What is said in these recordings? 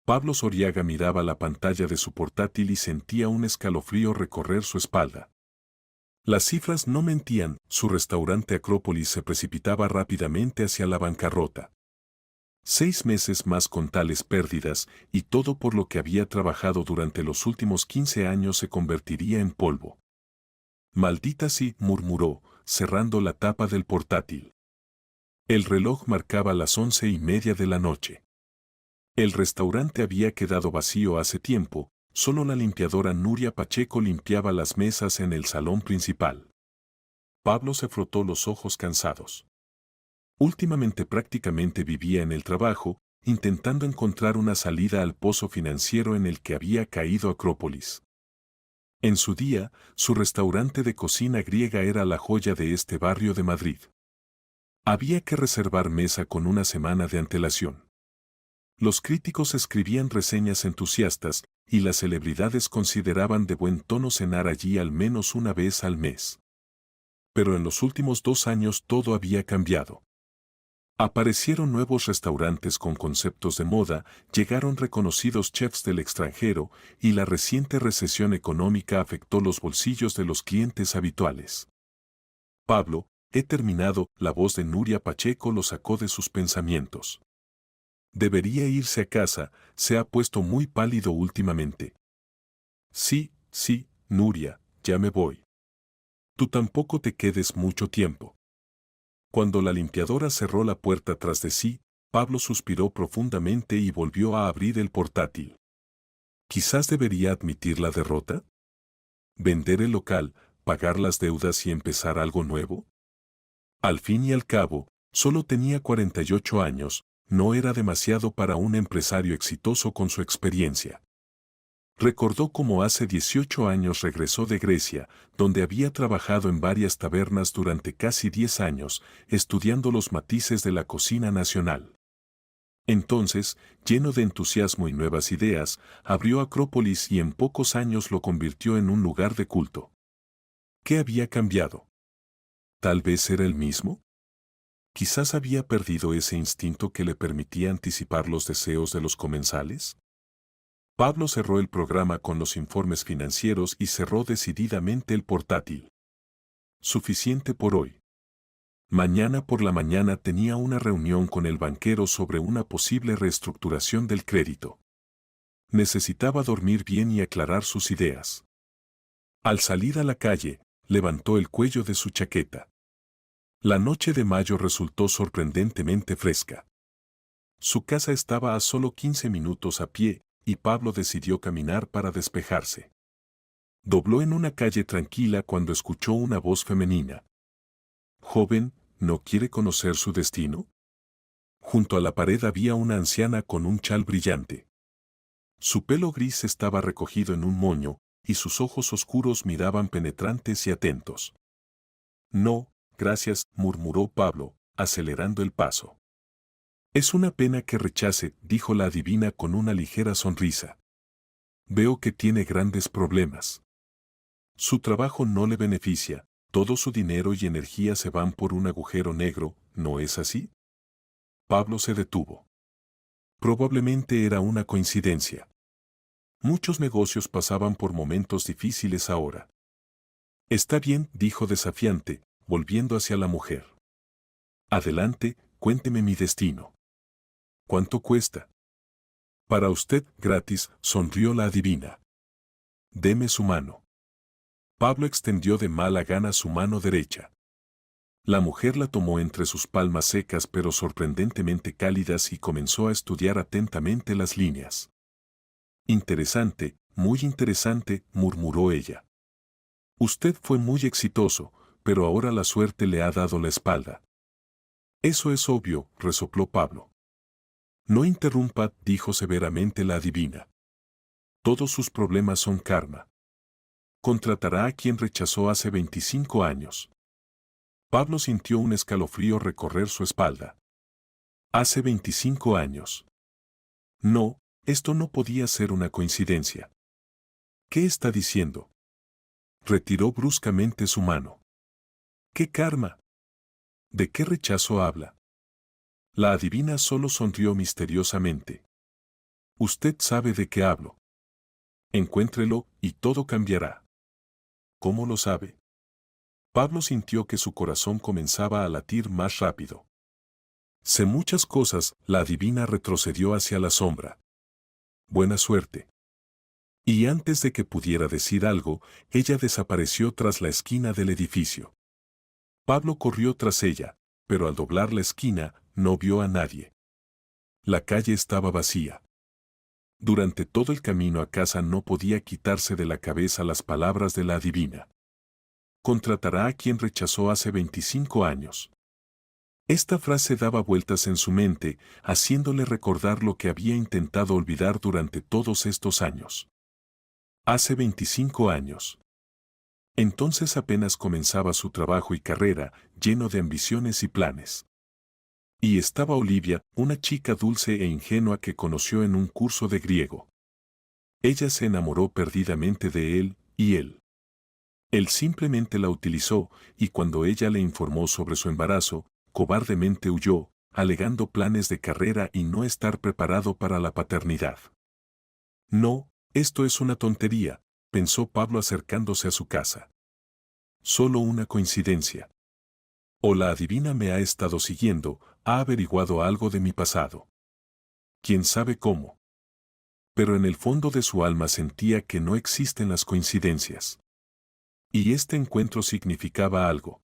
Pablo Soriaga miraba la pantalla de su portátil y sentía un escalofrío recorrer su espalda. Las cifras no mentían, su restaurante Acrópolis se precipitaba rápidamente hacia la bancarrota. 6 meses más con tales pérdidas, y todo por lo que había trabajado durante los últimos 15 años se convertiría en polvo. Maldita sí, murmuró, cerrando la tapa del portátil. El reloj marcaba las 11:30 de la noche. El restaurante había quedado vacío hace tiempo, solo la limpiadora Nuria Pacheco limpiaba las mesas en el salón principal. Pablo se frotó los ojos cansados. Últimamente prácticamente vivía en el trabajo, intentando encontrar una salida al pozo financiero en el que había caído Acrópolis. En su día, su restaurante de cocina griega era la joya de este barrio de Madrid. Había que reservar mesa con una semana de antelación. Los críticos escribían reseñas entusiastas, y las celebridades consideraban de buen tono cenar allí al menos una vez al mes. Pero en los últimos 2 años todo había cambiado. Aparecieron nuevos restaurantes con conceptos de moda, llegaron reconocidos chefs del extranjero, y la reciente recesión económica afectó los bolsillos de los clientes habituales. Pablo, he terminado, la voz de Nuria Pacheco lo sacó de sus pensamientos. Debería irse a casa, se ha puesto muy pálido últimamente. Sí, sí, Nuria, ya me voy. Tú tampoco te quedes mucho tiempo. Cuando la limpiadora cerró la puerta tras de sí, Pablo suspiró profundamente y volvió a abrir el portátil. Quizás debería admitir la derrota. ¿Vender el local, pagar las deudas y empezar algo nuevo? Al fin y al cabo, solo tenía 48 años, no era demasiado para un empresario exitoso con su experiencia. Recordó cómo hace 18 años regresó de Grecia, donde había trabajado en varias tabernas durante casi 10 años, estudiando los matices de la cocina nacional. Entonces, lleno de entusiasmo y nuevas ideas, abrió Acrópolis y en pocos años lo convirtió en un lugar de culto. ¿Qué había cambiado? ¿Tal vez era el mismo? Quizás había perdido ese instinto que le permitía anticipar los deseos de los comensales. Pablo cerró el programa con los informes financieros y cerró decididamente el portátil. Suficiente por hoy. Mañana por la mañana tenía una reunión con el banquero sobre una posible reestructuración del crédito. Necesitaba dormir bien y aclarar sus ideas. Al salir a la calle, levantó el cuello de su chaqueta. La noche de mayo resultó sorprendentemente fresca. Su casa estaba a solo 15 minutos a pie, y Pablo decidió caminar para despejarse. Dobló en una calle tranquila cuando escuchó una voz femenina. Joven, ¿no quiere conocer su destino? Junto a la pared había una anciana con un chal brillante. Su pelo gris estaba recogido en un moño, y sus ojos oscuros miraban penetrantes y atentos. No, gracias, murmuró Pablo, acelerando el paso. Es una pena que rechace, dijo la adivina con una ligera sonrisa. Veo que tiene grandes problemas. Su trabajo no le beneficia, todo su dinero y energía se van por un agujero negro, ¿no es así? Pablo se detuvo. Probablemente era una coincidencia. Muchos negocios pasaban por momentos difíciles ahora. Está bien, dijo desafiante, volviendo hacia la mujer. Adelante, cuénteme mi destino. ¿Cuánto cuesta? Para usted, gratis, sonrió la adivina. Deme su mano. Pablo extendió de mala gana su mano derecha. La mujer la tomó entre sus palmas secas pero sorprendentemente cálidas y comenzó a estudiar atentamente las líneas. Interesante, muy interesante, murmuró ella. Usted fue muy exitoso, pero ahora la suerte le ha dado la espalda. Eso es obvio, resopló Pablo. No interrumpa, dijo severamente la adivina. Todos sus problemas son karma. Contratará a quien rechazó hace 25 años. Pablo sintió un escalofrío recorrer su espalda. Hace 25 años. No, esto no podía ser una coincidencia. ¿Qué está diciendo? Retiró bruscamente su mano. ¿Qué karma? ¿De qué rechazo habla? La adivina solo sonrió misteriosamente. Usted sabe de qué hablo. Encuéntrelo y todo cambiará. ¿Cómo lo sabe? Pablo sintió que su corazón comenzaba a latir más rápido. Sé muchas cosas, la adivina retrocedió hacia la sombra. Buena suerte. Y antes de que pudiera decir algo, ella desapareció tras la esquina del edificio. Pablo corrió tras ella, pero al doblar la esquina, no vio a nadie. La calle estaba vacía. Durante todo el camino a casa no podía quitarse de la cabeza las palabras de la adivina. Contratará a quien rechazó hace 25 años. Esta frase daba vueltas en su mente, haciéndole recordar lo que había intentado olvidar durante todos estos años. Hace 25 años. Entonces apenas comenzaba su trabajo y carrera, lleno de ambiciones y planes. Y estaba Olivia, una chica dulce e ingenua que conoció en un curso de griego. Ella se enamoró perdidamente de él, y él. Él simplemente la utilizó, y cuando ella le informó sobre su embarazo, cobardemente huyó, alegando planes de carrera y no estar preparado para la paternidad. No, esto es una tontería, pensó Pablo acercándose a su casa. Solo una coincidencia. O la adivina me ha estado siguiendo, ha averiguado algo de mi pasado. ¿Quién sabe cómo? Pero en el fondo de su alma sentía que no existen las coincidencias. Y este encuentro significaba algo.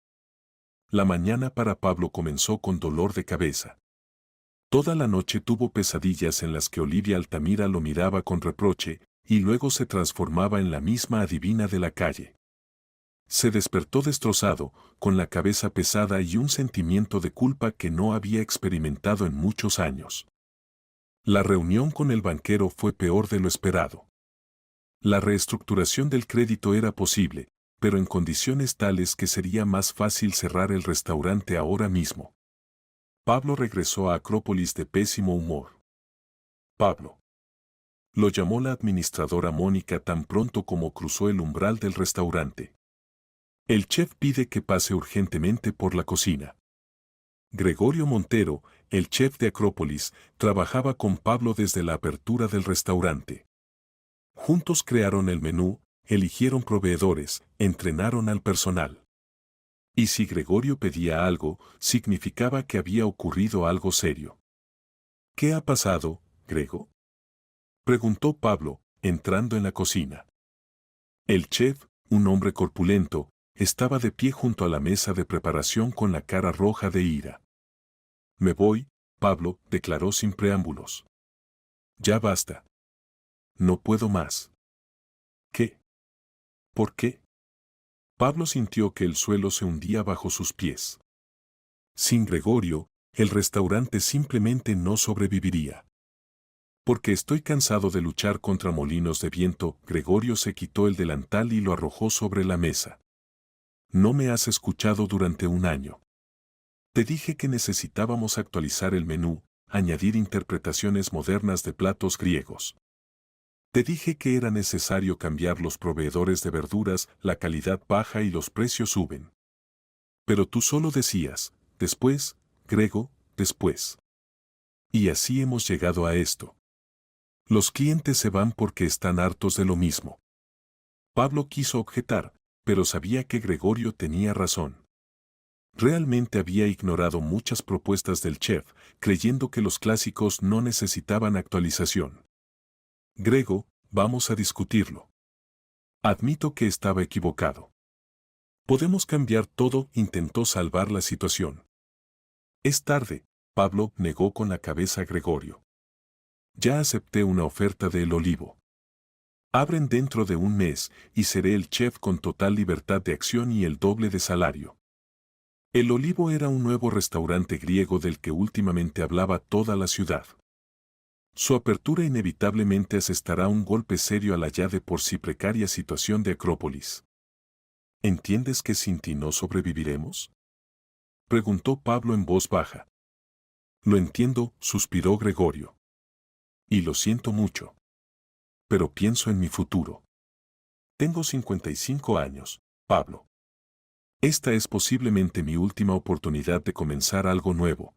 La mañana para Pablo comenzó con dolor de cabeza. Toda la noche tuvo pesadillas en las que Olivia Altamira lo miraba con reproche, y luego se transformaba en la misma adivina de la calle. Se despertó destrozado, con la cabeza pesada y un sentimiento de culpa que no había experimentado en muchos años. La reunión con el banquero fue peor de lo esperado. La reestructuración del crédito era posible, pero en condiciones tales que sería más fácil cerrar el restaurante ahora mismo. Pablo regresó a Acrópolis de pésimo humor. Pablo. Lo llamó la administradora Mónica tan pronto como cruzó el umbral del restaurante. El chef pide que pase urgentemente por la cocina. Gregorio Montero, el chef de Acrópolis, trabajaba con Pablo desde la apertura del restaurante. Juntos crearon el menú, eligieron proveedores, entrenaron al personal. Y si Gregorio pedía algo, significaba que había ocurrido algo serio. ¿Qué ha pasado, Grego? Preguntó Pablo, entrando en la cocina. El chef, un hombre corpulento, estaba de pie junto a la mesa de preparación con la cara roja de ira. Me voy, Pablo, declaró sin preámbulos. Ya basta. No puedo más. ¿Qué? ¿Por qué? Pablo sintió que el suelo se hundía bajo sus pies. Sin Gregorio, el restaurante simplemente no sobreviviría. Porque estoy cansado de luchar contra molinos de viento, Gregorio se quitó el delantal y lo arrojó sobre la mesa. No me has escuchado durante un año. Te dije que necesitábamos actualizar el menú, añadir interpretaciones modernas de platos griegos. Te dije que era necesario cambiar los proveedores de verduras, la calidad baja y los precios suben. Pero tú solo decías, después, Grego, después. Y así hemos llegado a esto. Los clientes se van porque están hartos de lo mismo. Pablo quiso objetar, pero sabía que Gregorio tenía razón. Realmente había ignorado muchas propuestas del chef, creyendo que los clásicos no necesitaban actualización. Grego, vamos a discutirlo. Admito que estaba equivocado. Podemos cambiar todo, intentó salvar la situación. Es tarde, Pablo negó con la cabeza Gregorio. Ya acepté una oferta de El Olivo. Abren dentro de un mes y seré el chef con total libertad de acción y el doble de salario. El Olivo era un nuevo restaurante griego del que últimamente hablaba toda la ciudad. Su apertura inevitablemente asestará un golpe serio a la ya de por sí precaria situación de Acrópolis. ¿Entiendes que sin ti no sobreviviremos? Preguntó Pablo en voz baja. Lo entiendo, suspiró Gregorio. Y lo siento mucho. Pero pienso en mi futuro. Tengo 55 años, Pablo. Esta es posiblemente mi última oportunidad de comenzar algo nuevo.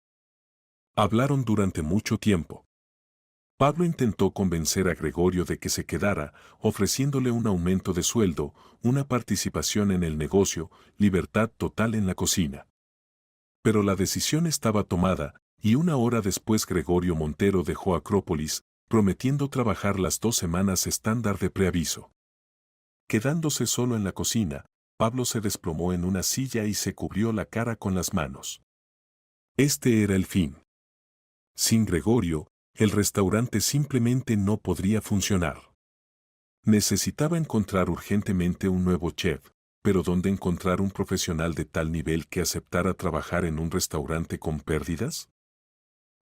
Hablaron durante mucho tiempo. Pablo intentó convencer a Gregorio de que se quedara, ofreciéndole un aumento de sueldo, una participación en el negocio, libertad total en la cocina. Pero la decisión estaba tomada, y una hora después Gregorio Montero dejó Acrópolis, prometiendo trabajar las 2 semanas estándar de preaviso. Quedándose solo en la cocina, Pablo se desplomó en una silla y se cubrió la cara con las manos. Este era el fin. Sin Gregorio, el restaurante simplemente no podría funcionar. Necesitaba encontrar urgentemente un nuevo chef, pero ¿dónde encontrar un profesional de tal nivel que aceptara trabajar en un restaurante con pérdidas?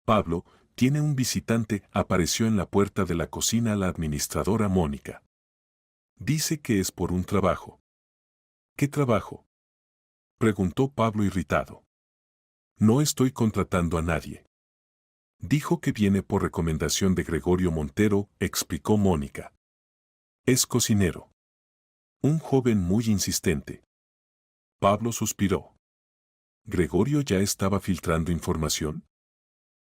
Pablo, tiene un visitante, apareció en la puerta de la cocina la administradora Mónica. Dice que es por un trabajo. ¿Qué trabajo?, preguntó Pablo irritado. No estoy contratando a nadie. Dijo que viene por recomendación de Gregorio Montero, explicó Mónica. Es cocinero. Un joven muy insistente. Pablo suspiró. ¿Gregorio ya estaba filtrando información?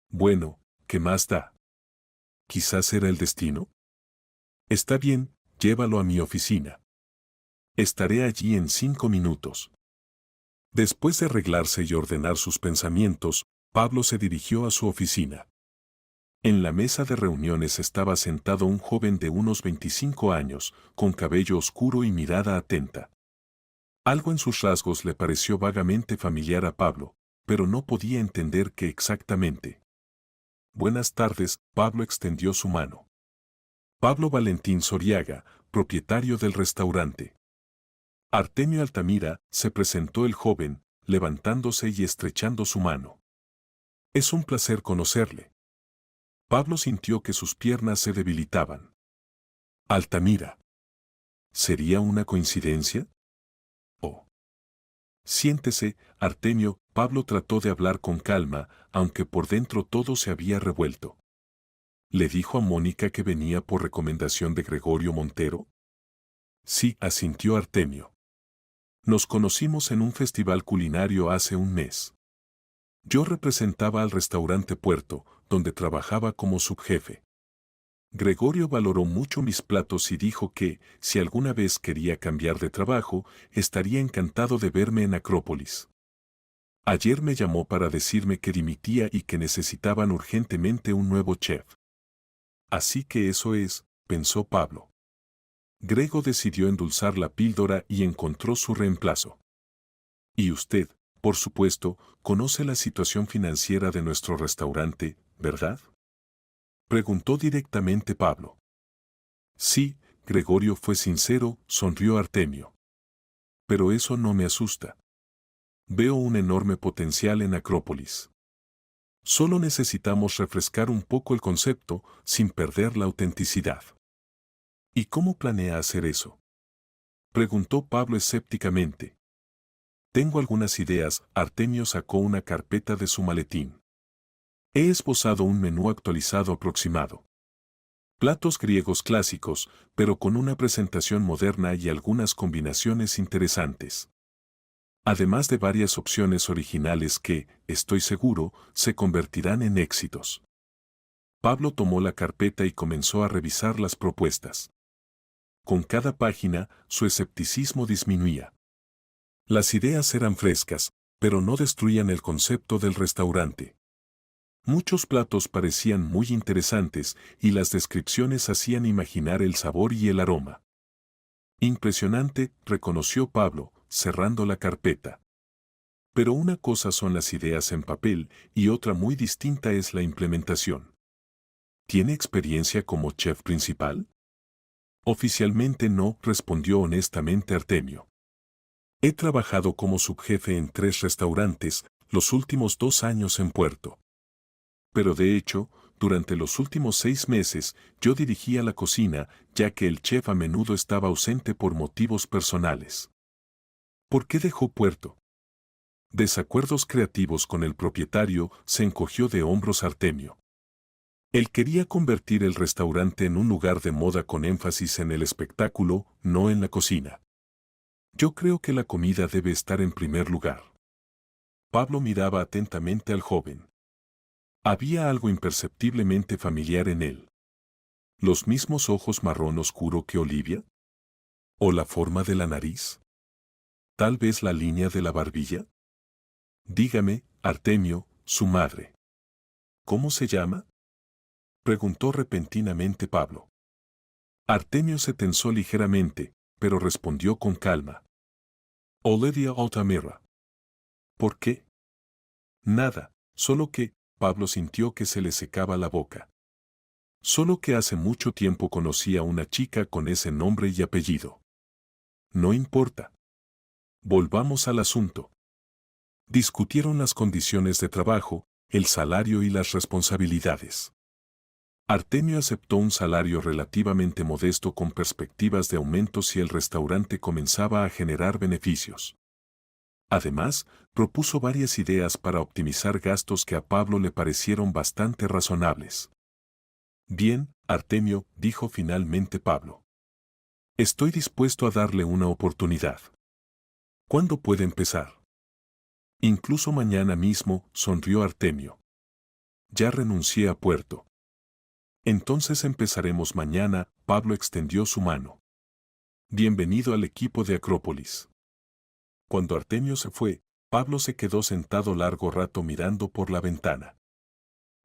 Bueno, ¿qué más da? Quizás era el destino. Está bien, llévalo a mi oficina. Estaré allí en 5 minutos. Después de arreglarse y ordenar sus pensamientos, Pablo se dirigió a su oficina. En la mesa de reuniones estaba sentado un joven de unos 25 años, con cabello oscuro y mirada atenta. Algo en sus rasgos le pareció vagamente familiar a Pablo, pero no podía entender qué exactamente. Buenas tardes, Pablo extendió su mano. Pablo Valentín Soriaga, propietario del restaurante. Artemio Altamira, se presentó el joven, levantándose y estrechando su mano. Es un placer conocerle. Pablo sintió que sus piernas se debilitaban. Altamira. ¿Sería una coincidencia? Oh. Siéntese, Artemio. Pablo trató de hablar con calma, aunque por dentro todo se había revuelto. ¿Le dijo a Mónica que venía por recomendación de Gregorio Montero? Sí, asintió Artemio. Nos conocimos en un festival culinario hace un mes. Yo representaba al restaurante Puerto, donde trabajaba como subjefe. Gregorio valoró mucho mis platos y dijo que, si alguna vez quería cambiar de trabajo, estaría encantado de verme en Acrópolis. Ayer me llamó para decirme que dimitía y que necesitaban urgentemente un nuevo chef. Así que eso es, pensó Pablo. Grego decidió endulzar la píldora y encontró su reemplazo. Y usted, por supuesto, conoce la situación financiera de nuestro restaurante, ¿verdad?, preguntó directamente Pablo. Sí, Gregorio fue sincero, sonrió Artemio. Pero eso no me asusta. Veo un enorme potencial en Acrópolis. Solo necesitamos refrescar un poco el concepto, sin perder la autenticidad. ¿Y cómo planea hacer eso?, preguntó Pablo escépticamente. Tengo algunas ideas. Artemio sacó una carpeta de su maletín. He esbozado un menú actualizado aproximado. Platos griegos clásicos, pero con una presentación moderna y algunas combinaciones interesantes. Además de varias opciones originales que, estoy seguro, se convertirán en éxitos. Pablo tomó la carpeta y comenzó a revisar las propuestas. Con cada página, su escepticismo disminuía. Las ideas eran frescas, pero no destruían el concepto del restaurante. Muchos platos parecían muy interesantes y las descripciones hacían imaginar el sabor y el aroma. Impresionante, reconoció Pablo, cerrando la carpeta. Pero una cosa son las ideas en papel y otra muy distinta es la implementación. ¿Tiene experiencia como chef principal? Oficialmente no, respondió honestamente Artemio. He trabajado como subjefe en 3 restaurantes, los últimos 2 años en Puerto. Pero de hecho, durante los últimos 6 meses, yo dirigía la cocina, ya que el chef a menudo estaba ausente por motivos personales. ¿Por qué dejó Puerto? Desacuerdos creativos con el propietario, se encogió de hombros Artemio. Él quería convertir el restaurante en un lugar de moda con énfasis en el espectáculo, no en la cocina. Yo creo que la comida debe estar en primer lugar. Pablo miraba atentamente al joven. Había algo imperceptiblemente familiar en él. ¿Los mismos ojos marrón oscuro que Olivia? ¿O la forma de la nariz? ¿Tal vez la línea de la barbilla? Dígame, Artemio, su madre. ¿Cómo se llama? Preguntó repentinamente Pablo. Artemio se tensó ligeramente, pero respondió con calma. Olivia Altamira. ¿Por qué? Nada, solo que, Pablo sintió que se le secaba la boca. Solo que hace mucho tiempo conocí a una chica con ese nombre y apellido. No importa. Volvamos al asunto. Discutieron las condiciones de trabajo, el salario y las responsabilidades. Artemio aceptó un salario relativamente modesto con perspectivas de aumento si el restaurante comenzaba a generar beneficios. Además, propuso varias ideas para optimizar gastos que a Pablo le parecieron bastante razonables. Bien, Artemio, dijo finalmente Pablo. Estoy dispuesto a darle una oportunidad. ¿Cuándo puede empezar? Incluso mañana mismo, sonrió Artemio. Ya renuncié a Puerto. Entonces empezaremos mañana, Pablo extendió su mano. Bienvenido al equipo de Acrópolis. Cuando Artemio se fue, Pablo se quedó sentado largo rato mirando por la ventana.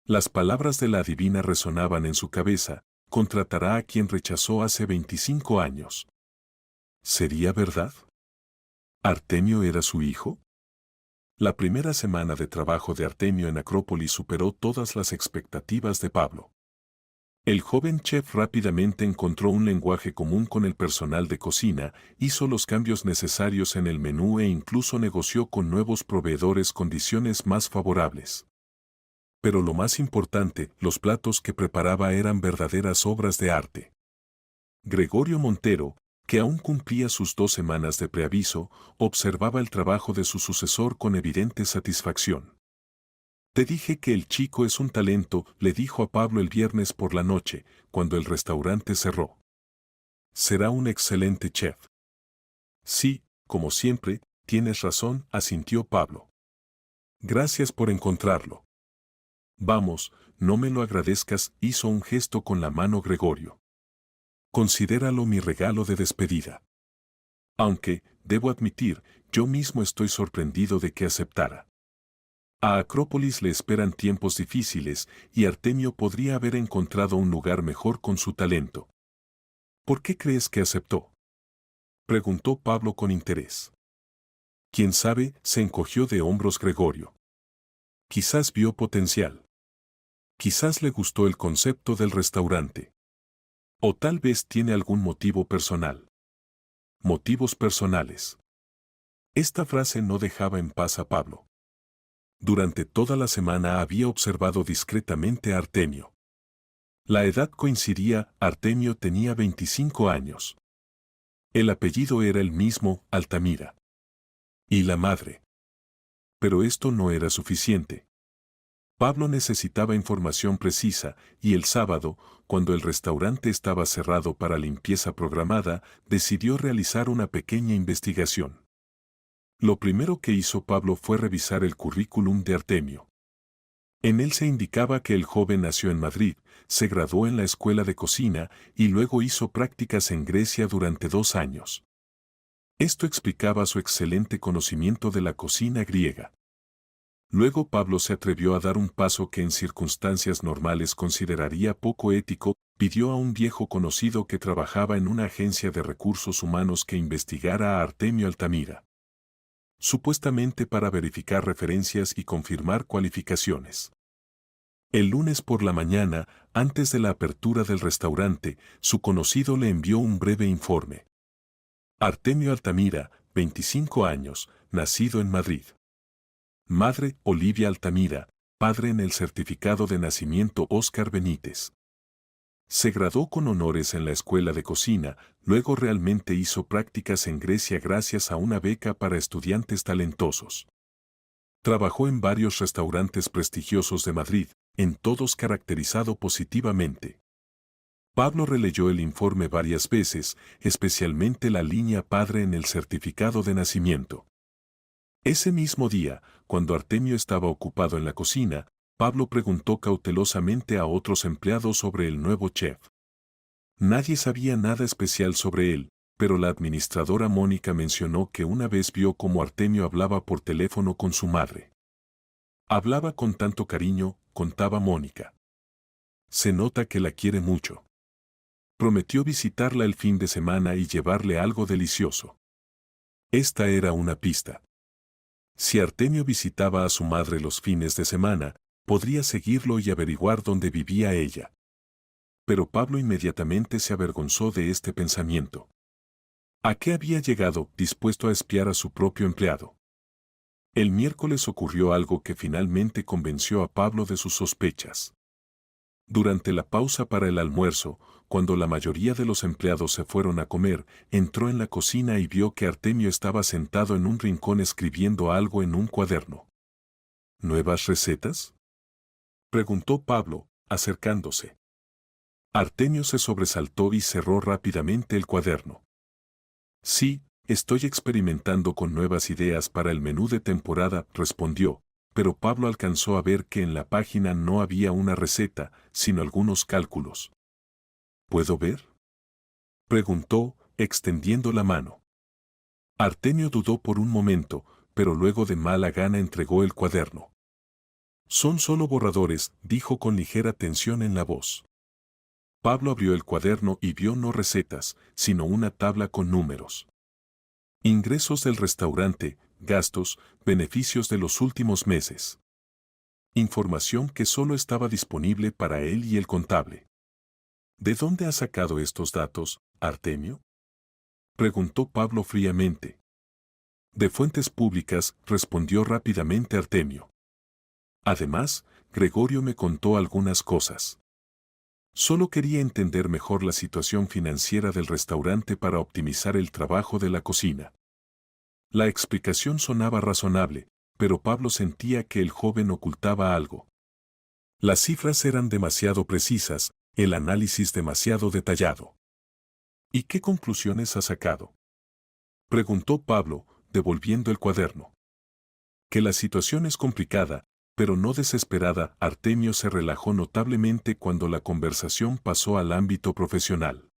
Las palabras de la adivina resonaban en su cabeza, contratará a quien rechazó hace 25 años. ¿Sería verdad? ¿Artemio era su hijo? La primera semana de trabajo de Artemio en Acrópolis superó todas las expectativas de Pablo. El joven chef rápidamente encontró un lenguaje común con el personal de cocina, hizo los cambios necesarios en el menú e incluso negoció con nuevos proveedores condiciones más favorables. Pero lo más importante, los platos que preparaba eran verdaderas obras de arte. Gregorio Montero, que aún cumplía sus 2 semanas de preaviso, observaba el trabajo de su sucesor con evidente satisfacción. Te dije que el chico es un talento, le dijo a Pablo el viernes por la noche, cuando el restaurante cerró. Será un excelente chef. Sí, como siempre, tienes razón, asintió Pablo. Gracias por encontrarlo. Vamos, no me lo agradezcas, hizo un gesto con la mano Gregorio. Considéralo mi regalo de despedida. Aunque, debo admitir, yo mismo estoy sorprendido de que aceptara. A Acrópolis le esperan tiempos difíciles y Artemio podría haber encontrado un lugar mejor con su talento. ¿Por qué crees que aceptó? Preguntó Pablo con interés. ¿Quién sabe? Se encogió de hombros Gregorio. Quizás vio potencial. Quizás le gustó el concepto del restaurante. O tal vez tiene algún motivo personal. Motivos personales. Esta frase no dejaba en paz a Pablo. Durante toda la semana había observado discretamente a Artemio. La edad coincidía, Artemio tenía 25 años. El apellido era el mismo, Altamira. Y la madre. Pero esto no era suficiente. Pablo necesitaba información precisa, y el sábado, cuando el restaurante estaba cerrado para limpieza programada, decidió realizar una pequeña investigación. Lo primero que hizo Pablo fue revisar el currículum de Artemio. En él se indicaba que el joven nació en Madrid, se graduó en la escuela de cocina y luego hizo prácticas en Grecia durante 2 años. Esto explicaba su excelente conocimiento de la cocina griega. Luego Pablo se atrevió a dar un paso que en circunstancias normales consideraría poco ético, pidió a un viejo conocido que trabajaba en una agencia de recursos humanos que investigara a Artemio Altamira. Supuestamente para verificar referencias y confirmar cualificaciones. El lunes por la mañana, antes de la apertura del restaurante, su conocido le envió un breve informe. Artemio Altamira, 25 años, nacido en Madrid. Madre, Olivia Altamira, padre en el certificado de nacimiento Óscar Benítez. Se graduó con honores en la escuela de cocina, luego realmente hizo prácticas en Grecia gracias a una beca para estudiantes talentosos. Trabajó en varios restaurantes prestigiosos de Madrid, en todos caracterizado positivamente. Pablo releyó el informe varias veces, especialmente la línea padre en el certificado de nacimiento. Ese mismo día, cuando Artemio estaba ocupado en la cocina, Pablo preguntó cautelosamente a otros empleados sobre el nuevo chef. Nadie sabía nada especial sobre él, pero la administradora Mónica mencionó que una vez vio cómo Artemio hablaba por teléfono con su madre. Hablaba con tanto cariño, contaba Mónica. Se nota que la quiere mucho. Prometió visitarla el fin de semana y llevarle algo delicioso. Esta era una pista. Si Artemio visitaba a su madre los fines de semana, podría seguirlo y averiguar dónde vivía ella. Pero Pablo inmediatamente se avergonzó de este pensamiento. ¿A qué había llegado, dispuesto a espiar a su propio empleado? El miércoles ocurrió algo que finalmente convenció a Pablo de sus sospechas. Durante la pausa para el almuerzo, cuando la mayoría de los empleados se fueron a comer, entró en la cocina y vio que Artemio estaba sentado en un rincón escribiendo algo en un cuaderno. ¿Nuevas recetas?, preguntó Pablo, acercándose. Artemio se sobresaltó y cerró rápidamente el cuaderno. Sí, estoy experimentando con nuevas ideas para el menú de temporada, respondió, pero Pablo alcanzó a ver que en la página no había una receta, sino algunos cálculos. ¿Puedo ver?, preguntó, extendiendo la mano. Artemio dudó por un momento, pero luego de mala gana entregó el cuaderno. Son solo borradores, dijo con ligera tensión en la voz. Pablo abrió el cuaderno y vio no recetas, sino una tabla con números. Ingresos del restaurante, gastos, beneficios de los últimos meses. Información que solo estaba disponible para él y el contable. ¿De dónde ha sacado estos datos, Artemio?, preguntó Pablo fríamente. De fuentes públicas, respondió rápidamente Artemio. Además, Gregorio me contó algunas cosas. Solo quería entender mejor la situación financiera del restaurante para optimizar el trabajo de la cocina. La explicación sonaba razonable, pero Pablo sentía que el joven ocultaba algo. Las cifras eran demasiado precisas, el análisis demasiado detallado. ¿Y qué conclusiones ha sacado?, preguntó Pablo, devolviendo el cuaderno. Que la situación es complicada, pero no desesperada. Artemio se relajó notablemente cuando la conversación pasó al ámbito profesional.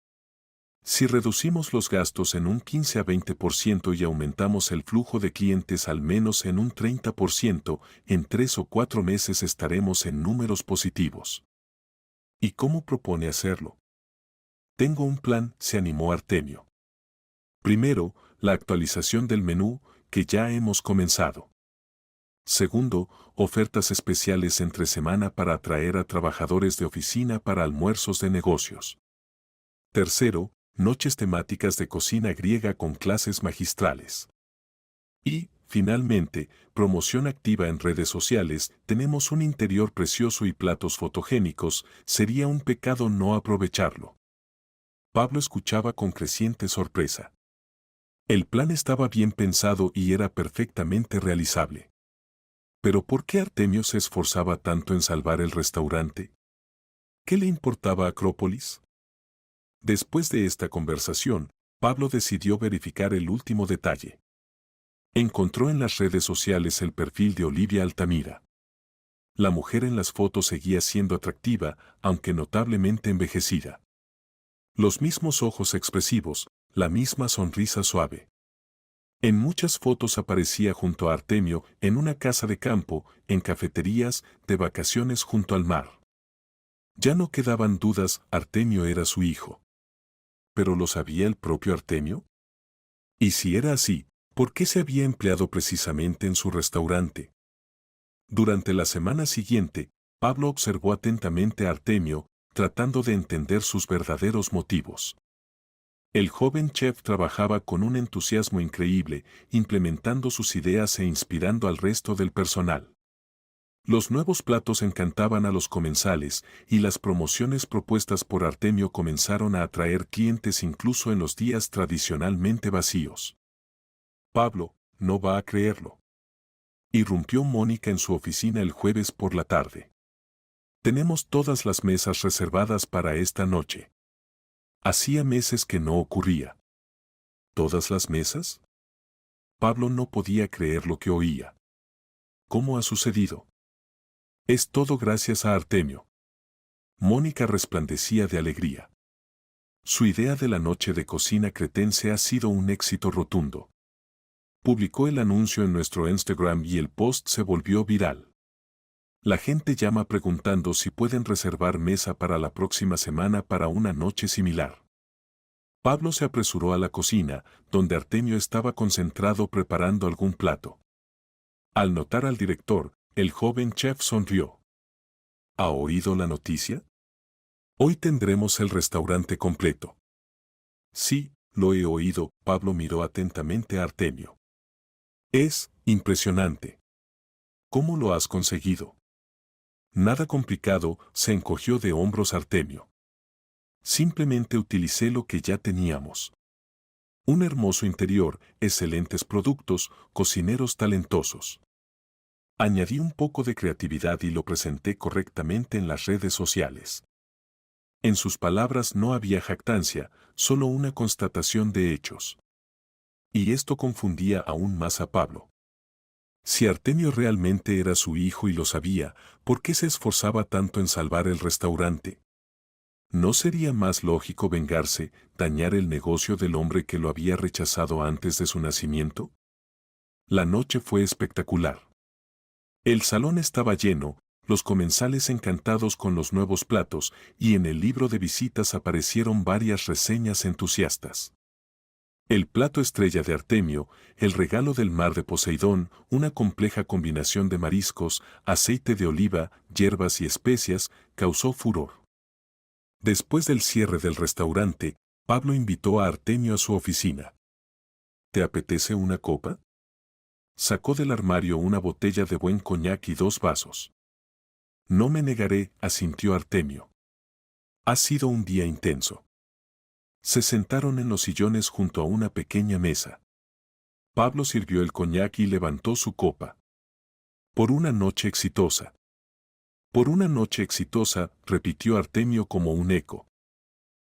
Si reducimos los gastos en un 15 a 20% y aumentamos el flujo de clientes al menos en un 30%, en 3 o 4 meses estaremos en números positivos. ¿Y cómo propone hacerlo? Tengo un plan, se animó Artemio. Primero, la actualización del menú, que ya hemos comenzado. Segundo, ofertas especiales entre semana para atraer a trabajadores de oficina para almuerzos de negocios. Tercero, noches temáticas de cocina griega con clases magistrales. Y, finalmente, promoción activa en redes sociales. Tenemos un interior precioso y platos fotogénicos, sería un pecado no aprovecharlo. Pablo escuchaba con creciente sorpresa. El plan estaba bien pensado y era perfectamente realizable. ¿Pero por qué Artemio se esforzaba tanto en salvar el restaurante? ¿Qué le importaba a Acrópolis? Después de esta conversación, Pablo decidió verificar el último detalle. Encontró en las redes sociales el perfil de Olivia Altamira. La mujer en las fotos seguía siendo atractiva, aunque notablemente envejecida. Los mismos ojos expresivos, la misma sonrisa suave. En muchas fotos aparecía junto a Artemio, en una casa de campo, en cafeterías, de vacaciones junto al mar. Ya no quedaban dudas, Artemio era su hijo. ¿Pero lo sabía el propio Artemio? Y si era así, ¿por qué se había empleado precisamente en su restaurante? Durante la semana siguiente, Pablo observó atentamente a Artemio, tratando de entender sus verdaderos motivos. El joven chef trabajaba con un entusiasmo increíble, implementando sus ideas e inspirando al resto del personal. Los nuevos platos encantaban a los comensales, y las promociones propuestas por Artemio comenzaron a atraer clientes incluso en los días tradicionalmente vacíos. Pablo, no va a creerlo. Irrumpió Mónica en su oficina el jueves por la tarde. Tenemos todas las mesas reservadas para esta noche. Hacía meses que no ocurría. ¿Todas las mesas? Pablo no podía creer lo que oía. ¿Cómo ha sucedido? Es todo gracias a Artemio. Mónica resplandecía de alegría. Su idea de la noche de cocina cretense ha sido un éxito rotundo. Publicó el anuncio en nuestro Instagram y el post se volvió viral. La gente llama preguntando si pueden reservar mesa para la próxima semana para una noche similar. Pablo se apresuró a la cocina, donde Artemio estaba concentrado preparando algún plato. Al notar al director, el joven chef sonrió. ¿Ha oído la noticia? Hoy tendremos el restaurante completo. Sí, lo he oído. Pablo miró atentamente a Artemio. Es impresionante. ¿Cómo lo has conseguido? Nada complicado, se encogió de hombros Artemio. Simplemente utilicé lo que ya teníamos. Un hermoso interior, excelentes productos, cocineros talentosos. Añadí un poco de creatividad y lo presenté correctamente en las redes sociales. En sus palabras no había jactancia, solo una constatación de hechos. Y esto confundía aún más a Pablo. Si Artemio realmente era su hijo y lo sabía, ¿por qué se esforzaba tanto en salvar el restaurante? ¿No sería más lógico vengarse, dañar el negocio del hombre que lo había rechazado antes de su nacimiento? La noche fue espectacular. El salón estaba lleno, los comensales encantados con los nuevos platos, y en el libro de visitas aparecieron varias reseñas entusiastas. El plato estrella de Artemio, el regalo del mar de Poseidón, una compleja combinación de mariscos, aceite de oliva, hierbas y especias, causó furor. Después del cierre del restaurante, Pablo invitó a Artemio a su oficina. ¿Te apetece una copa? Sacó del armario una botella de buen coñac y 2 vasos. No me negaré, asintió Artemio. Ha sido un día intenso. Se sentaron en los sillones junto a una pequeña mesa. Pablo sirvió el coñac y levantó su copa. Por una noche exitosa. Por una noche exitosa, repitió Artemio como un eco.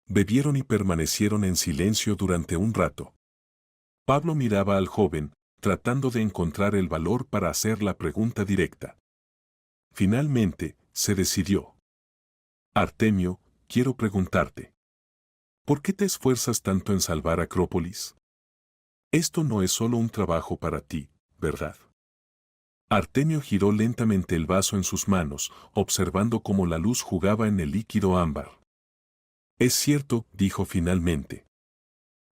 Bebieron y permanecieron en silencio durante un rato. Pablo miraba al joven, tratando de encontrar el valor para hacer la pregunta directa. Finalmente, se decidió. Artemio, quiero preguntarte. ¿Por qué te esfuerzas tanto en salvar Acrópolis? Esto no es solo un trabajo para ti, ¿verdad? Artemio giró lentamente el vaso en sus manos, observando cómo la luz jugaba en el líquido ámbar. Es cierto, dijo finalmente.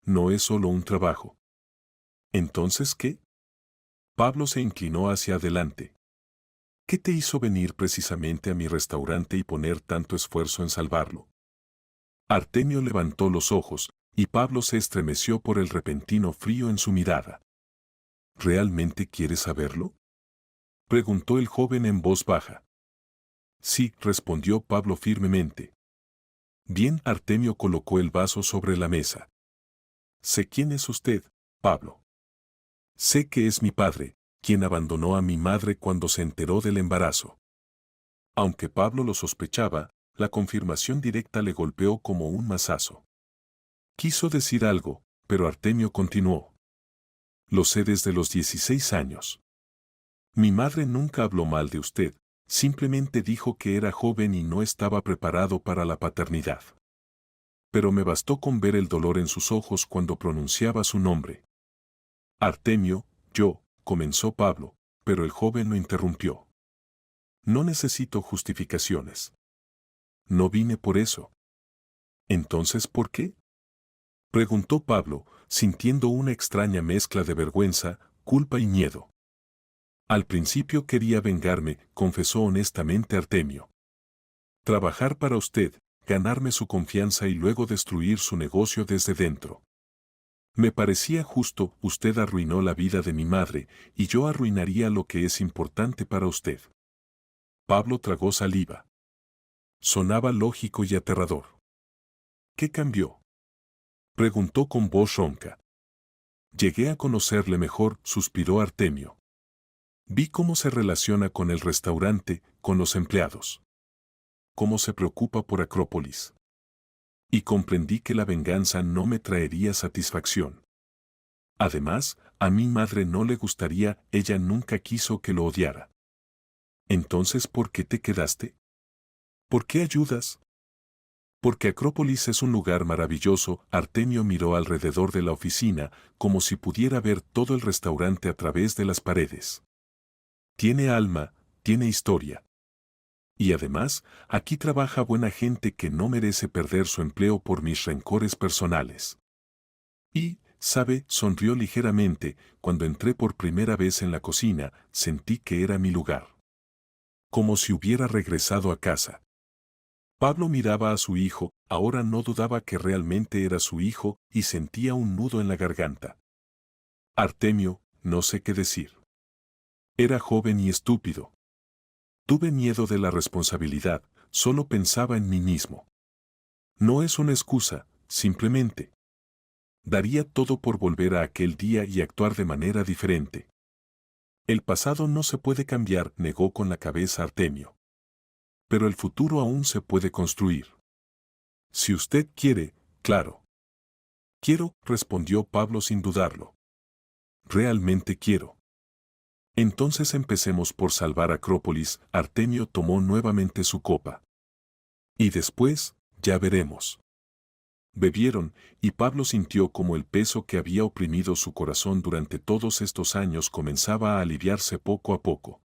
No es solo un trabajo. ¿Entonces qué? Pablo se inclinó hacia adelante. ¿Qué te hizo venir precisamente a mi restaurante y poner tanto esfuerzo en salvarlo? Artemio levantó los ojos, y Pablo se estremeció por el repentino frío en su mirada. ¿Realmente quieres saberlo? Preguntó el joven en voz baja. Sí, respondió Pablo firmemente. Bien, Artemio colocó el vaso sobre la mesa. Sé quién es usted, Pablo. Sé que es mi padre, quien abandonó a mi madre cuando se enteró del embarazo. Aunque Pablo lo sospechaba, la confirmación directa le golpeó como un mazazo. Quiso decir algo, pero Artemio continuó. Lo sé desde los 16 años. Mi madre nunca habló mal de usted, simplemente dijo que era joven y no estaba preparado para la paternidad. Pero me bastó con ver el dolor en sus ojos cuando pronunciaba su nombre. Artemio, comenzó Pablo, pero el joven lo interrumpió. No necesito justificaciones. No vine por eso. ¿Entonces por qué? Preguntó Pablo, sintiendo una extraña mezcla de vergüenza, culpa y miedo. Al principio quería vengarme, confesó honestamente Artemio. Trabajar para usted, ganarme su confianza y luego destruir su negocio desde dentro. Me parecía justo, usted arruinó la vida de mi madre, y yo arruinaría lo que es importante para usted. Pablo tragó saliva. Sonaba lógico y aterrador. ¿Qué cambió? Preguntó con voz ronca. Llegué a conocerle mejor, suspiró Artemio. Vi cómo se relaciona con el restaurante, con los empleados. Cómo se preocupa por Acrópolis. Y comprendí que la venganza no me traería satisfacción. Además, a mi madre no le gustaría, ella nunca quiso que lo odiara. Entonces, ¿por qué te quedaste? ¿Por qué ayudas? Porque Acrópolis es un lugar maravilloso. Artemio miró alrededor de la oficina, como si pudiera ver todo el restaurante a través de las paredes. Tiene alma, tiene historia. Y además, aquí trabaja buena gente que no merece perder su empleo por mis rencores personales. Y, sabe, sonrió ligeramente. Cuando entré por primera vez en la cocina, sentí que era mi lugar. Como si hubiera regresado a casa. Pablo miraba a su hijo, ahora no dudaba que realmente era su hijo, y sentía un nudo en la garganta. Artemio, no sé qué decir. Era joven y estúpido. Tuve miedo de la responsabilidad, solo pensaba en mí mismo. No es una excusa, simplemente. Daría todo por volver a aquel día y actuar de manera diferente. El pasado no se puede cambiar, negó con la cabeza Artemio. Pero el futuro aún se puede construir. Si usted quiere, claro. Quiero, respondió Pablo sin dudarlo. Realmente quiero. Entonces empecemos por salvar Acrópolis. Artemio tomó nuevamente su copa. Y después, ya veremos. Bebieron, y Pablo sintió como el peso que había oprimido su corazón durante todos estos años comenzaba a aliviarse poco a poco.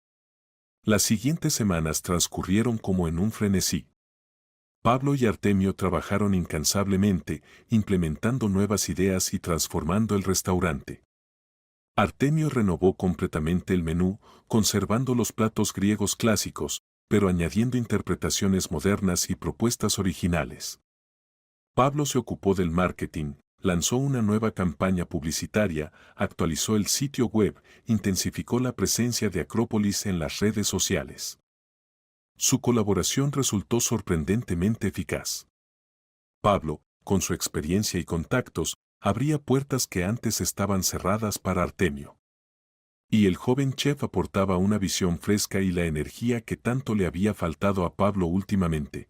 Las siguientes semanas transcurrieron como en un frenesí. Pablo y Artemio trabajaron incansablemente, implementando nuevas ideas y transformando el restaurante. Artemio renovó completamente el menú, conservando los platos griegos clásicos, pero añadiendo interpretaciones modernas y propuestas originales. Pablo se ocupó del marketing, lanzó una nueva campaña publicitaria, actualizó el sitio web, intensificó la presencia de Acrópolis en las redes sociales. Su colaboración resultó sorprendentemente eficaz. Pablo, con su experiencia y contactos, abría puertas que antes estaban cerradas para Artemio. Y el joven chef aportaba una visión fresca y la energía que tanto le había faltado a Pablo últimamente.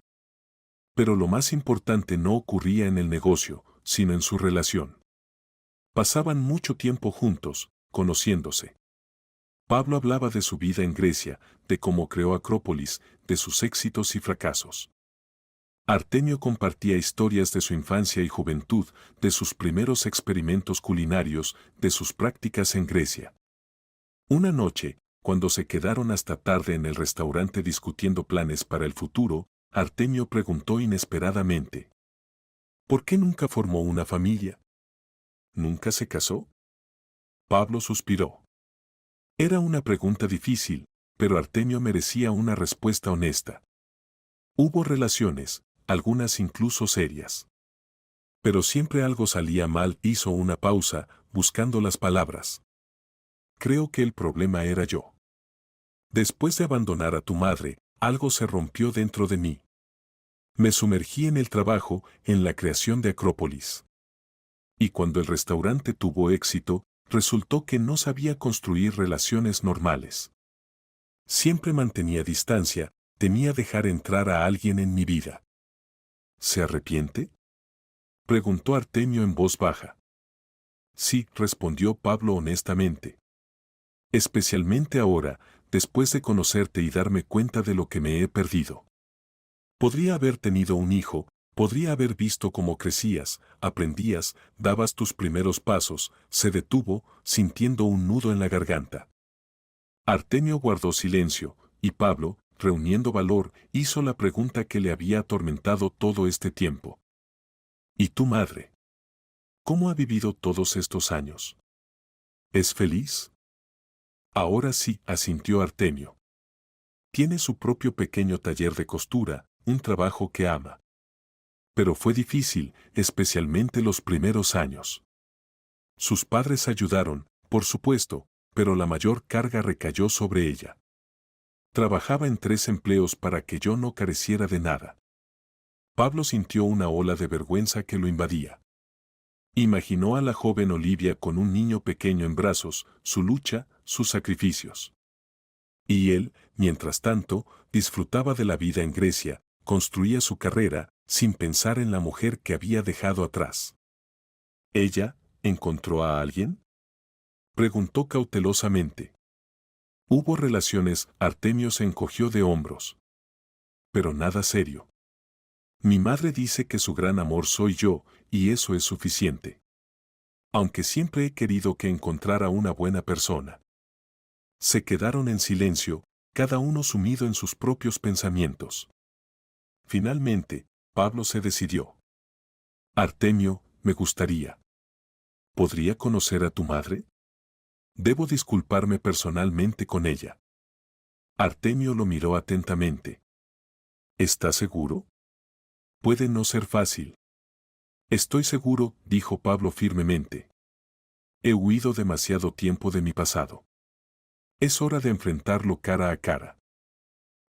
Pero lo más importante no ocurría en el negocio, sino en su relación. Pasaban mucho tiempo juntos, conociéndose. Pablo hablaba de su vida en Grecia, de cómo creó Acrópolis, de sus éxitos y fracasos. Artemio compartía historias de su infancia y juventud, de sus primeros experimentos culinarios, de sus prácticas en Grecia. Una noche, cuando se quedaron hasta tarde en el restaurante discutiendo planes para el futuro, Artemio preguntó inesperadamente: ¿por qué nunca formó una familia? ¿Nunca se casó? Pablo suspiró. Era una pregunta difícil, pero Artemio merecía una respuesta honesta. Hubo relaciones, algunas incluso serias. Pero siempre algo salía mal. Hizo una pausa, buscando las palabras. Creo que el problema era yo. Después de abandonar a tu madre, algo se rompió dentro de mí. Me sumergí en el trabajo, en la creación de Acrópolis. Y cuando el restaurante tuvo éxito, resultó que no sabía construir relaciones normales. Siempre mantenía distancia, temía dejar entrar a alguien en mi vida. ¿Se arrepiente?, preguntó Artemio en voz baja. Sí, respondió Pablo honestamente. Especialmente ahora, después de conocerte y darme cuenta de lo que me he perdido. Podría haber tenido un hijo, podría haber visto cómo crecías, aprendías, dabas tus primeros pasos. Se detuvo, sintiendo un nudo en la garganta. Artemio guardó silencio, y Pablo, reuniendo valor, hizo la pregunta que le había atormentado todo este tiempo. ¿Y tu madre? ¿Cómo ha vivido todos estos años? ¿Es feliz? Ahora sí, asintió Artemio. Tiene su propio pequeño taller de costura, un trabajo que ama. Pero fue difícil, especialmente los primeros años. Sus padres ayudaron, por supuesto, pero la mayor carga recayó sobre ella. Trabajaba en 3 empleos para que yo no careciera de nada. Pablo sintió una ola de vergüenza que lo invadía. Imaginó a la joven Olivia con un niño pequeño en brazos, su lucha, sus sacrificios. Y él, mientras tanto, disfrutaba de la vida en Grecia, construía su carrera, sin pensar en la mujer que había dejado atrás. ¿Ella encontró a alguien?, preguntó cautelosamente. Hubo relaciones. Artemio se encogió de hombros. Pero nada serio. Mi madre dice que su gran amor soy yo, y eso es suficiente. Aunque siempre he querido que encontrara una buena persona. Se quedaron en silencio, cada uno sumido en sus propios pensamientos. Finalmente, Pablo se decidió. Artemio, me gustaría. ¿Podría conocer a tu madre? Debo disculparme personalmente con ella. Artemio lo miró atentamente. ¿Estás seguro? Puede no ser fácil. Estoy seguro, dijo Pablo firmemente. He huido demasiado tiempo de mi pasado. Es hora de enfrentarlo cara a cara.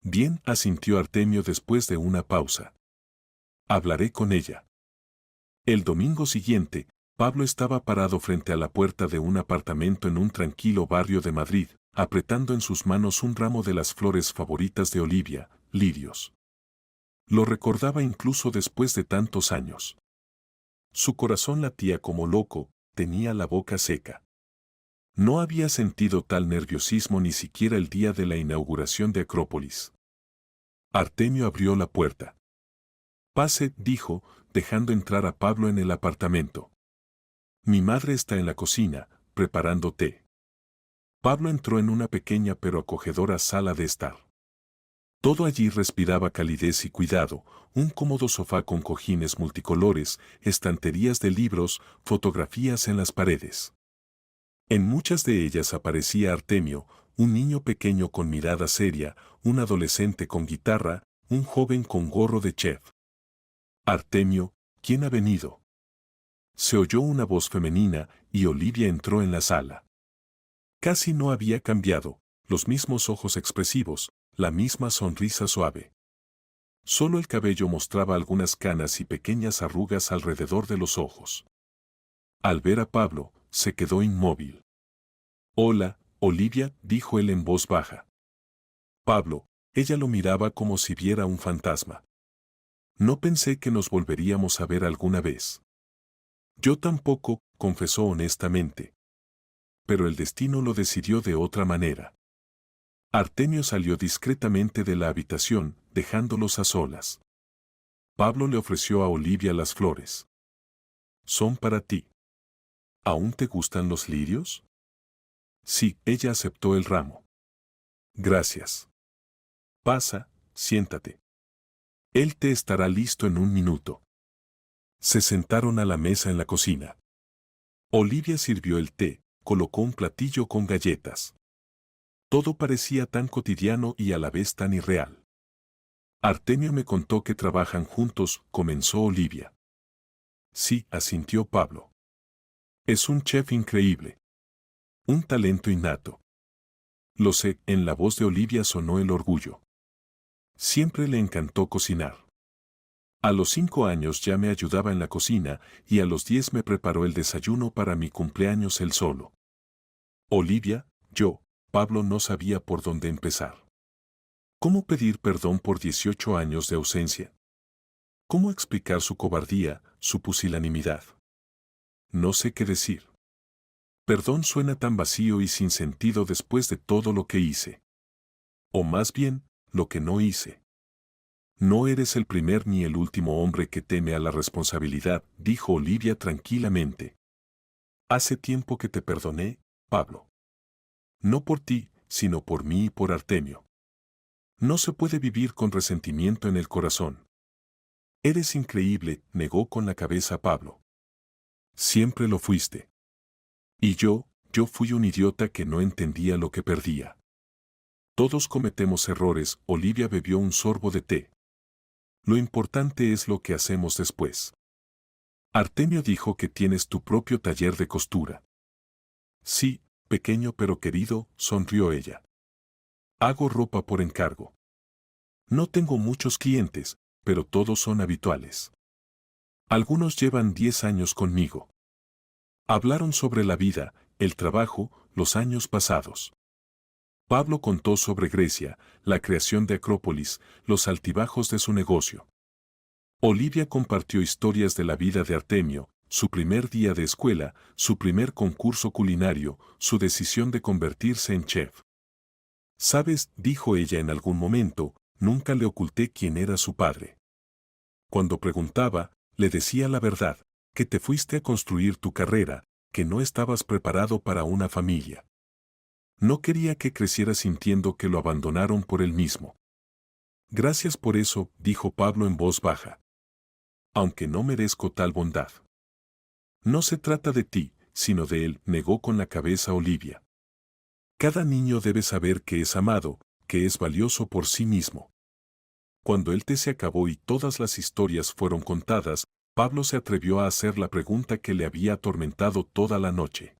Bien, asintió Artemio después de una pausa. Hablaré con ella. El domingo siguiente, Pablo estaba parado frente a la puerta de un apartamento en un tranquilo barrio de Madrid, apretando en sus manos un ramo de las flores favoritas de Olivia, lirios. Lo recordaba incluso después de tantos años. Su corazón latía como loco, tenía la boca seca. No había sentido tal nerviosismo ni siquiera el día de la inauguración de Acrópolis. Artemio abrió la puerta. Pase, dijo, dejando entrar a Pablo en el apartamento. Mi madre está en la cocina, preparando té. Pablo entró en una pequeña pero acogedora sala de estar. Todo allí respiraba calidez y cuidado, un cómodo sofá con cojines multicolores, estanterías de libros, fotografías en las paredes. En muchas de ellas aparecía Artemio, un niño pequeño con mirada seria, un adolescente con guitarra, un joven con gorro de chef. Artemio, ¿quién ha venido? Se oyó una voz femenina y Olivia entró en la sala. Casi no había cambiado, los mismos ojos expresivos, la misma sonrisa suave. Solo el cabello mostraba algunas canas y pequeñas arrugas alrededor de los ojos. Al ver a Pablo, se quedó inmóvil. Hola, Olivia, dijo él en voz baja. Pablo, ella lo miraba como si viera un fantasma. No pensé que nos volveríamos a ver alguna vez. Yo tampoco, confesó honestamente. Pero el destino lo decidió de otra manera. Artemio salió discretamente de la habitación, dejándolos a solas. Pablo le ofreció a Olivia las flores. Son para ti. ¿Aún te gustan los lirios? Sí, ella aceptó el ramo. Gracias. Pasa, siéntate. El té estará listo en un minuto. Se sentaron a la mesa en la cocina. Olivia sirvió el té, colocó un platillo con galletas. Todo parecía tan cotidiano y a la vez tan irreal. Artemio me contó que trabajan juntos, comenzó Olivia. Sí, asintió Pablo. Es un chef increíble. Un talento innato. Lo sé, en la voz de Olivia sonó el orgullo. Siempre le encantó cocinar. A los 5 años ya me ayudaba en la cocina y a los 10 me preparó el desayuno para mi cumpleaños él solo. Olivia, Pablo no sabía por dónde empezar. ¿Cómo pedir perdón por 18 años de ausencia? ¿Cómo explicar su cobardía, su pusilanimidad? No sé qué decir. Perdón suena tan vacío y sin sentido después de todo lo que hice. O más bien, lo que no hice. No eres el primer ni el último hombre que teme a la responsabilidad, dijo Olivia tranquilamente. Hace tiempo que te perdoné, Pablo. No por ti, sino por mí y por Artemio. No se puede vivir con resentimiento en el corazón. Eres increíble, negó con la cabeza Pablo. Siempre lo fuiste. Y yo fui un idiota que no entendía lo que perdía. Todos cometemos errores, Olivia bebió un sorbo de té. Lo importante es lo que hacemos después. Artemio dijo que tienes tu propio taller de costura. Sí, pequeño pero querido, sonrió ella. Hago ropa por encargo. No tengo muchos clientes, pero todos son habituales. Algunos llevan 10 años conmigo. Hablaron sobre la vida, el trabajo, los años pasados. Pablo contó sobre Grecia, la creación de Acrópolis, los altibajos de su negocio. Olivia compartió historias de la vida de Artemio, su primer día de escuela, su primer concurso culinario, su decisión de convertirse en chef. Sabes, dijo ella en algún momento, nunca le oculté quién era su padre. Cuando preguntaba, le decía la verdad, que te fuiste a construir tu carrera, que no estabas preparado para una familia. No quería que creciera sintiendo que lo abandonaron por él mismo. Gracias por eso, dijo Pablo en voz baja. Aunque no merezco tal bondad. No se trata de ti, sino de él, negó con la cabeza Olivia. Cada niño debe saber que es amado, que es valioso por sí mismo. Cuando el té se acabó y todas las historias fueron contadas, Pablo se atrevió a hacer la pregunta que le había atormentado toda la noche.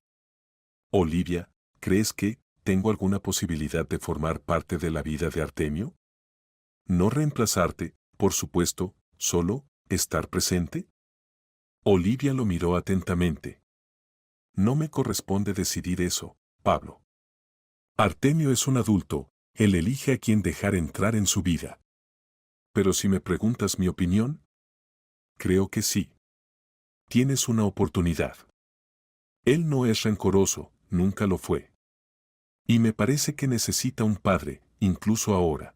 Olivia, ¿crees que tengo alguna posibilidad de formar parte de la vida de Artemio? No reemplazarte, por supuesto, solo estar presente. Olivia lo miró atentamente. No me corresponde decidir eso, Pablo. Artemio es un adulto, él elige a quién dejar entrar en su vida. Pero si me preguntas mi opinión, creo que sí. Tienes una oportunidad. Él no es rencoroso, nunca lo fue. Y me parece que necesita un padre, incluso ahora.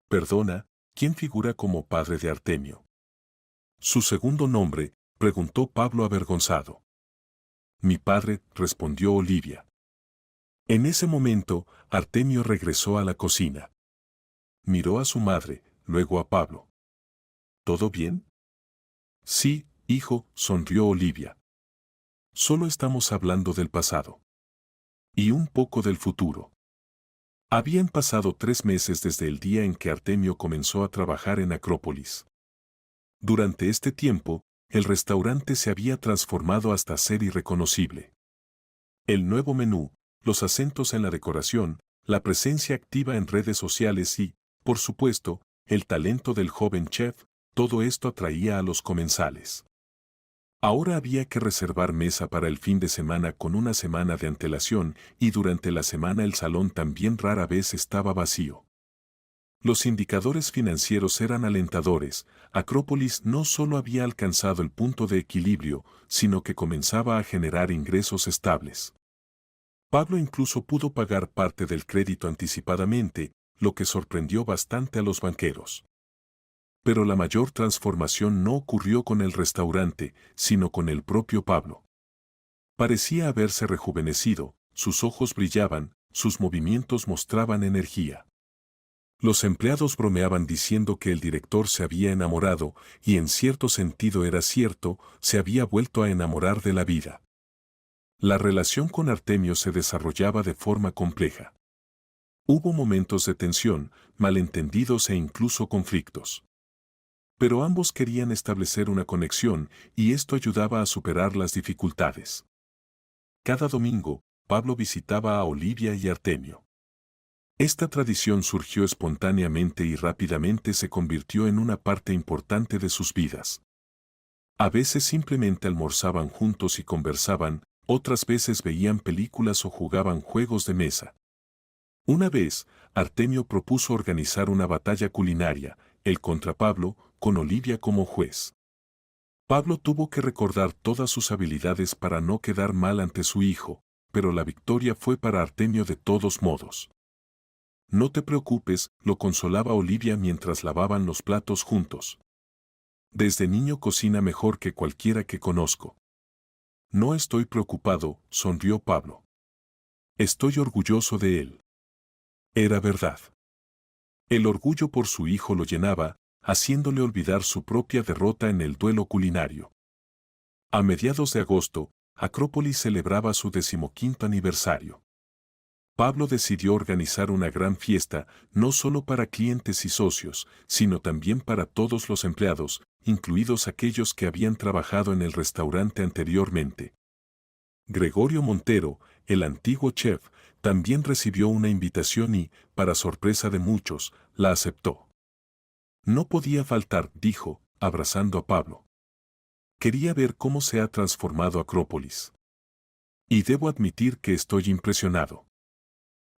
Perdona, ¿quién figura como padre de Artemio? Su segundo nombre, preguntó Pablo avergonzado. Mi padre, respondió Olivia. En ese momento, Artemio regresó a la cocina. Miró a su madre, luego a Pablo. ¿Todo bien? Sí, hijo, sonrió Olivia. Solo estamos hablando del pasado. Y un poco del futuro. Habían pasado 3 meses desde el día en que Artemio comenzó a trabajar en Acrópolis. Durante este tiempo, el restaurante se había transformado hasta ser irreconocible. El nuevo menú, los acentos en la decoración, la presencia activa en redes sociales y, por supuesto, el talento del joven chef, todo esto atraía a los comensales. Ahora había que reservar mesa para el fin de semana con una semana de antelación y durante la semana el salón también rara vez estaba vacío. Los indicadores financieros eran alentadores. Acrópolis no solo había alcanzado el punto de equilibrio, sino que comenzaba a generar ingresos estables. Pablo incluso pudo pagar parte del crédito anticipadamente, lo que sorprendió bastante a los banqueros. Pero la mayor transformación no ocurrió con el restaurante, sino con el propio Pablo. Parecía haberse rejuvenecido, sus ojos brillaban, sus movimientos mostraban energía. Los empleados bromeaban diciendo que el director se había enamorado, y en cierto sentido era cierto, se había vuelto a enamorar de la vida. La relación con Artemio se desarrollaba de forma compleja. Hubo momentos de tensión, malentendidos e incluso conflictos. Pero ambos querían establecer una conexión, y esto ayudaba a superar las dificultades. Cada domingo, Pablo visitaba a Olivia y Artemio. Esta tradición surgió espontáneamente y rápidamente se convirtió en una parte importante de sus vidas. A veces simplemente almorzaban juntos y conversaban, otras veces veían películas o jugaban juegos de mesa. Una vez, Artemio propuso organizar una batalla culinaria, él contra Pablo, con Olivia como juez. Pablo tuvo que recordar todas sus habilidades para no quedar mal ante su hijo, pero la victoria fue para Artemio de todos modos. No te preocupes, lo consolaba Olivia mientras lavaban los platos juntos. Desde niño cocina mejor que cualquiera que conozco. No estoy preocupado, sonrió Pablo. Estoy orgulloso de él. Era verdad. El orgullo por su hijo lo llenaba, haciéndole olvidar su propia derrota en el duelo culinario. A mediados de agosto, Acrópolis celebraba su 15º aniversario. Pablo decidió organizar una gran fiesta, no solo para clientes y socios, sino también para todos los empleados, incluidos aquellos que habían trabajado en el restaurante anteriormente. Gregorio Montero, el antiguo chef, también recibió una invitación y, para sorpresa de muchos, la aceptó. No podía faltar, dijo, abrazando a Pablo. Quería ver cómo se ha transformado Acrópolis. Y debo admitir que estoy impresionado.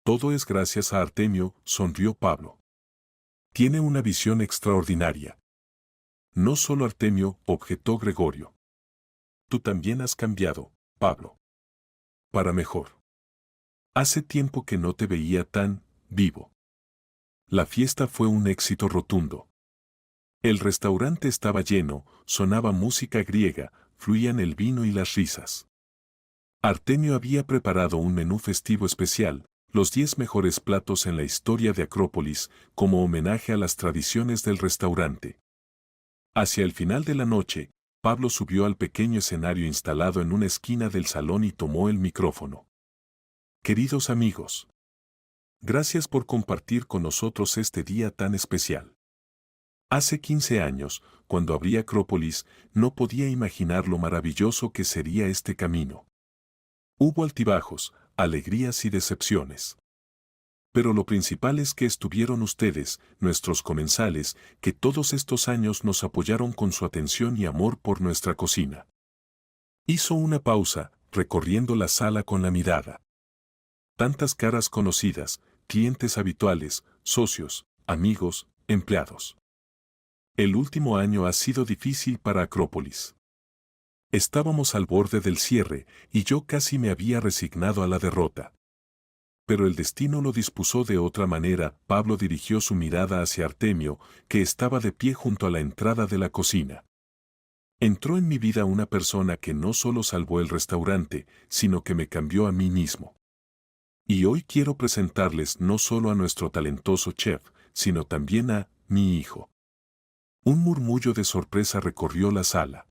Todo es gracias a Artemio, sonrió Pablo. Tiene una visión extraordinaria. No solo Artemio, objetó Gregorio. Tú también has cambiado, Pablo. Para mejor. Hace tiempo que no te veía tan vivo. La fiesta fue un éxito rotundo. El restaurante estaba lleno, sonaba música griega, fluían el vino y las risas. Artemio había preparado un menú festivo especial, los 10 mejores platos en la historia de Acrópolis, como homenaje a las tradiciones del restaurante. Hacia el final de la noche, Pablo subió al pequeño escenario instalado en una esquina del salón y tomó el micrófono. Queridos amigos, gracias por compartir con nosotros este día tan especial. Hace 15 años, cuando abrí Acrópolis, no podía imaginar lo maravilloso que sería este camino. Hubo altibajos, alegrías y decepciones. Pero lo principal es que estuvieron ustedes, nuestros comensales, que todos estos años nos apoyaron con su atención y amor por nuestra cocina. Hizo una pausa, recorriendo la sala con la mirada. Tantas caras conocidas, clientes habituales, socios, amigos, empleados. El último año ha sido difícil para Acrópolis. Estábamos al borde del cierre, y yo casi me había resignado a la derrota. Pero el destino lo dispuso de otra manera. Pablo dirigió su mirada hacia Artemio, que estaba de pie junto a la entrada de la cocina. Entró en mi vida una persona que no solo salvó el restaurante, sino que me cambió a mí mismo. Y hoy quiero presentarles no solo a nuestro talentoso chef, sino también a mi hijo. Un murmullo de sorpresa recorrió la sala.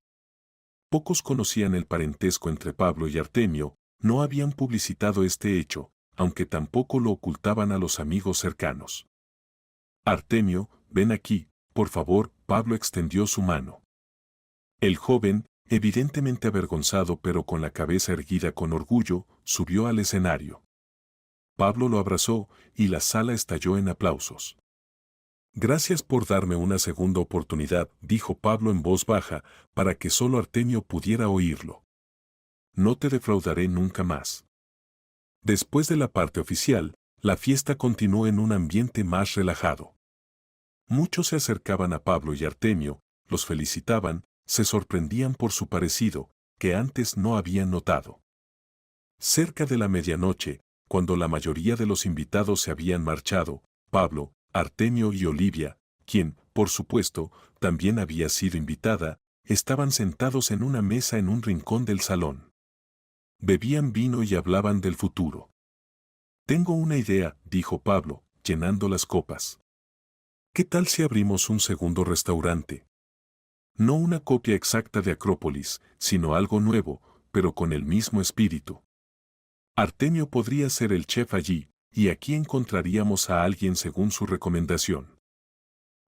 Pocos conocían el parentesco entre Pablo y Artemio, no habían publicitado este hecho, aunque tampoco lo ocultaban a los amigos cercanos. Artemio, ven aquí, por favor. Pablo extendió su mano. El joven, evidentemente avergonzado pero con la cabeza erguida con orgullo, subió al escenario. Pablo lo abrazó, y la sala estalló en aplausos. Gracias por darme una segunda oportunidad, dijo Pablo en voz baja, para que solo Artemio pudiera oírlo. No te defraudaré nunca más. Después de la parte oficial, la fiesta continuó en un ambiente más relajado. Muchos se acercaban a Pablo y Artemio, los felicitaban, se sorprendían por su parecido, que antes no habían notado. Cerca de la medianoche, cuando la mayoría de los invitados se habían marchado, Pablo, Artemio y Olivia, quien, por supuesto, también había sido invitada, estaban sentados en una mesa en un rincón del salón. Bebían vino y hablaban del futuro. Tengo una idea, dijo Pablo, llenando las copas. ¿Qué tal si abrimos un segundo restaurante? No una copia exacta de Acrópolis, sino algo nuevo, pero con el mismo espíritu. Artemio podría ser el chef allí, y aquí encontraríamos a alguien según su recomendación.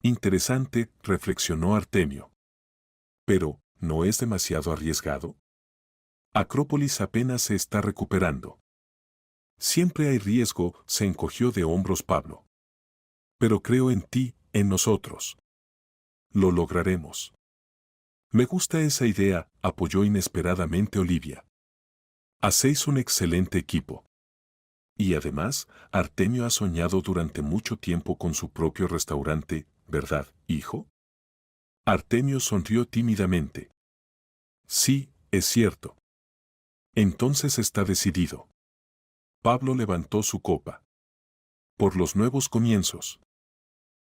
Interesante, reflexionó Artemio. Pero, ¿no es demasiado arriesgado? Acrópolis apenas se está recuperando. Siempre hay riesgo, se encogió de hombros Pablo. Pero creo en ti, en nosotros. Lo lograremos. Me gusta esa idea, apoyó inesperadamente Olivia. Hacéis un excelente equipo. Y además, Artemio ha soñado durante mucho tiempo con su propio restaurante, ¿verdad, hijo? Artemio sonrió tímidamente. Sí, es cierto. Entonces está decidido. Pablo levantó su copa. Por los nuevos comienzos.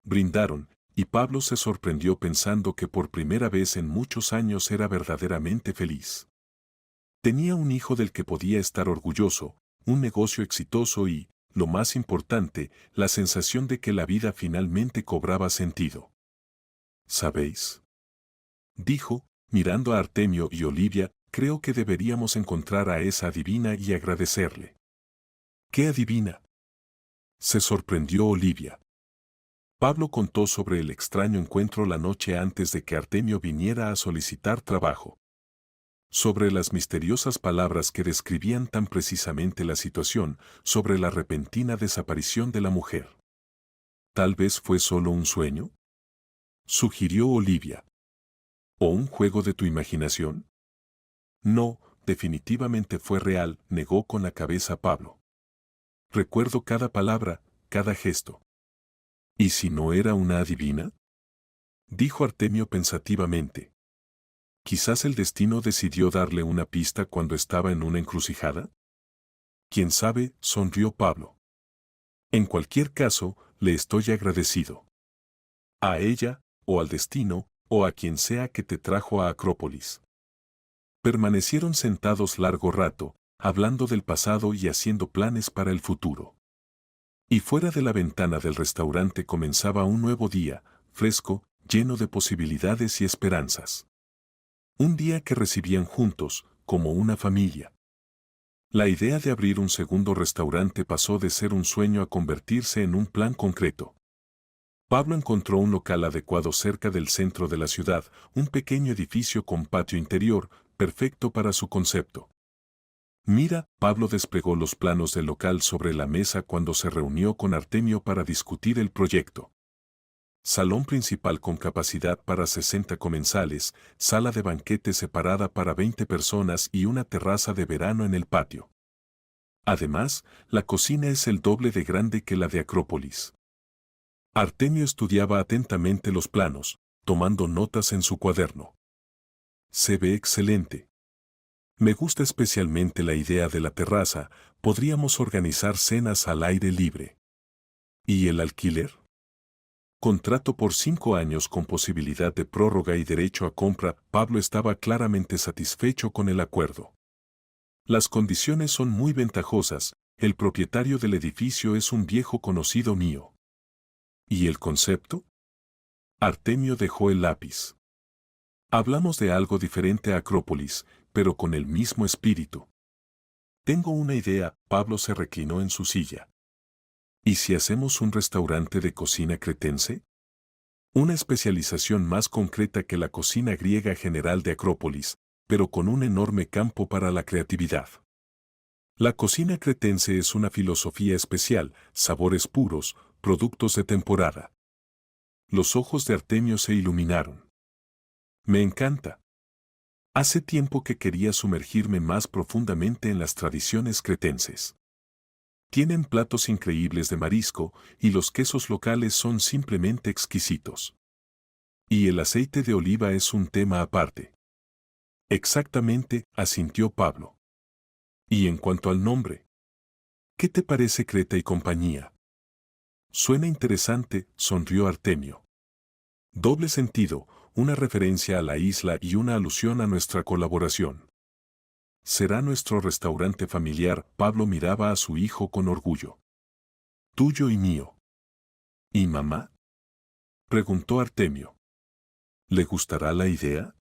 Brindaron, y Pablo se sorprendió pensando que por primera vez en muchos años era verdaderamente feliz. Tenía un hijo del que podía estar orgulloso, un negocio exitoso y, lo más importante, la sensación de que la vida finalmente cobraba sentido. ¿Sabéis? Dijo, mirando a Artemio y Olivia, creo que deberíamos encontrar a esa adivina y agradecerle. ¿Qué adivina? Se sorprendió Olivia. Pablo contó sobre el extraño encuentro la noche antes de que Artemio viniera a solicitar trabajo. Sobre las misteriosas palabras que describían tan precisamente la situación, sobre la repentina desaparición de la mujer. ¿Tal vez fue solo un sueño? Sugirió Olivia. ¿O un juego de tu imaginación? No, definitivamente fue real, negó con la cabeza Pablo. Recuerdo cada palabra, cada gesto. ¿Y si no era una adivina? Dijo Artemio pensativamente. Quizás el destino decidió darle una pista cuando estaba en una encrucijada. ¿Quién sabe?, sonrió Pablo. En cualquier caso, le estoy agradecido. A ella, o al destino, o a quien sea que te trajo a Acrópolis. Permanecieron sentados largo rato, hablando del pasado y haciendo planes para el futuro. Y fuera de la ventana del restaurante comenzaba un nuevo día, fresco, lleno de posibilidades y esperanzas. Un día que recibían juntos, como una familia. La idea de abrir un segundo restaurante pasó de ser un sueño a convertirse en un plan concreto. Pablo encontró un local adecuado cerca del centro de la ciudad, un pequeño edificio con patio interior, perfecto para su concepto. Mira, Pablo desplegó los planos del local sobre la mesa cuando se reunió con Artemio para discutir el proyecto. Salón principal con capacidad para 60 comensales, sala de banquete separada para 20 personas y una terraza de verano en el patio. Además, la cocina es el doble de grande que la de Acrópolis. Artemio estudiaba atentamente los planos, tomando notas en su cuaderno. Se ve excelente. Me gusta especialmente la idea de la terraza, podríamos organizar cenas al aire libre. ¿Y el alquiler? Contrato por 5 años con posibilidad de prórroga y derecho a compra. Pablo estaba claramente satisfecho con el acuerdo. Las condiciones son muy ventajosas, el propietario del edificio es un viejo conocido mío. ¿Y el concepto? Artemio dejó el lápiz. Hablamos de algo diferente a Acrópolis, pero con el mismo espíritu. Tengo una idea. Pablo se reclinó en su silla. ¿Y si hacemos un restaurante de cocina cretense? Una especialización más concreta que la cocina griega general de Acrópolis, pero con un enorme campo para la creatividad. La cocina cretense es una filosofía especial, sabores puros, productos de temporada. Los ojos de Artemio se iluminaron. Me encanta. Hace tiempo que quería sumergirme más profundamente en las tradiciones cretenses. Tienen platos increíbles de marisco y los quesos locales son simplemente exquisitos. Y el aceite de oliva es un tema aparte. Exactamente, asintió Pablo. Y en cuanto al nombre, ¿qué te parece Creta y compañía? Suena interesante, sonrió Artemio. Doble sentido, una referencia a la isla y una alusión a nuestra colaboración. Será nuestro restaurante familiar. Pablo miraba a su hijo con orgullo. Tuyo y mío. ¿Y mamá? Preguntó Artemio. ¿Le gustará la idea?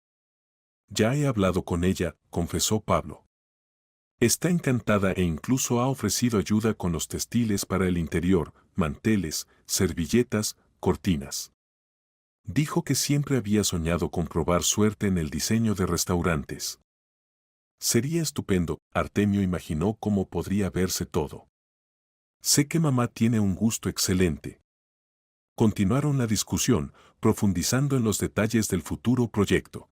Ya he hablado con ella, confesó Pablo. Está encantada e incluso ha ofrecido ayuda con los textiles para el interior, manteles, servilletas, cortinas. Dijo que siempre había soñado con probar suerte en el diseño de restaurantes. Sería estupendo. Artemio imaginó cómo podría verse todo. Sé que mamá tiene un gusto excelente. Continuaron la discusión, profundizando en los detalles del futuro proyecto.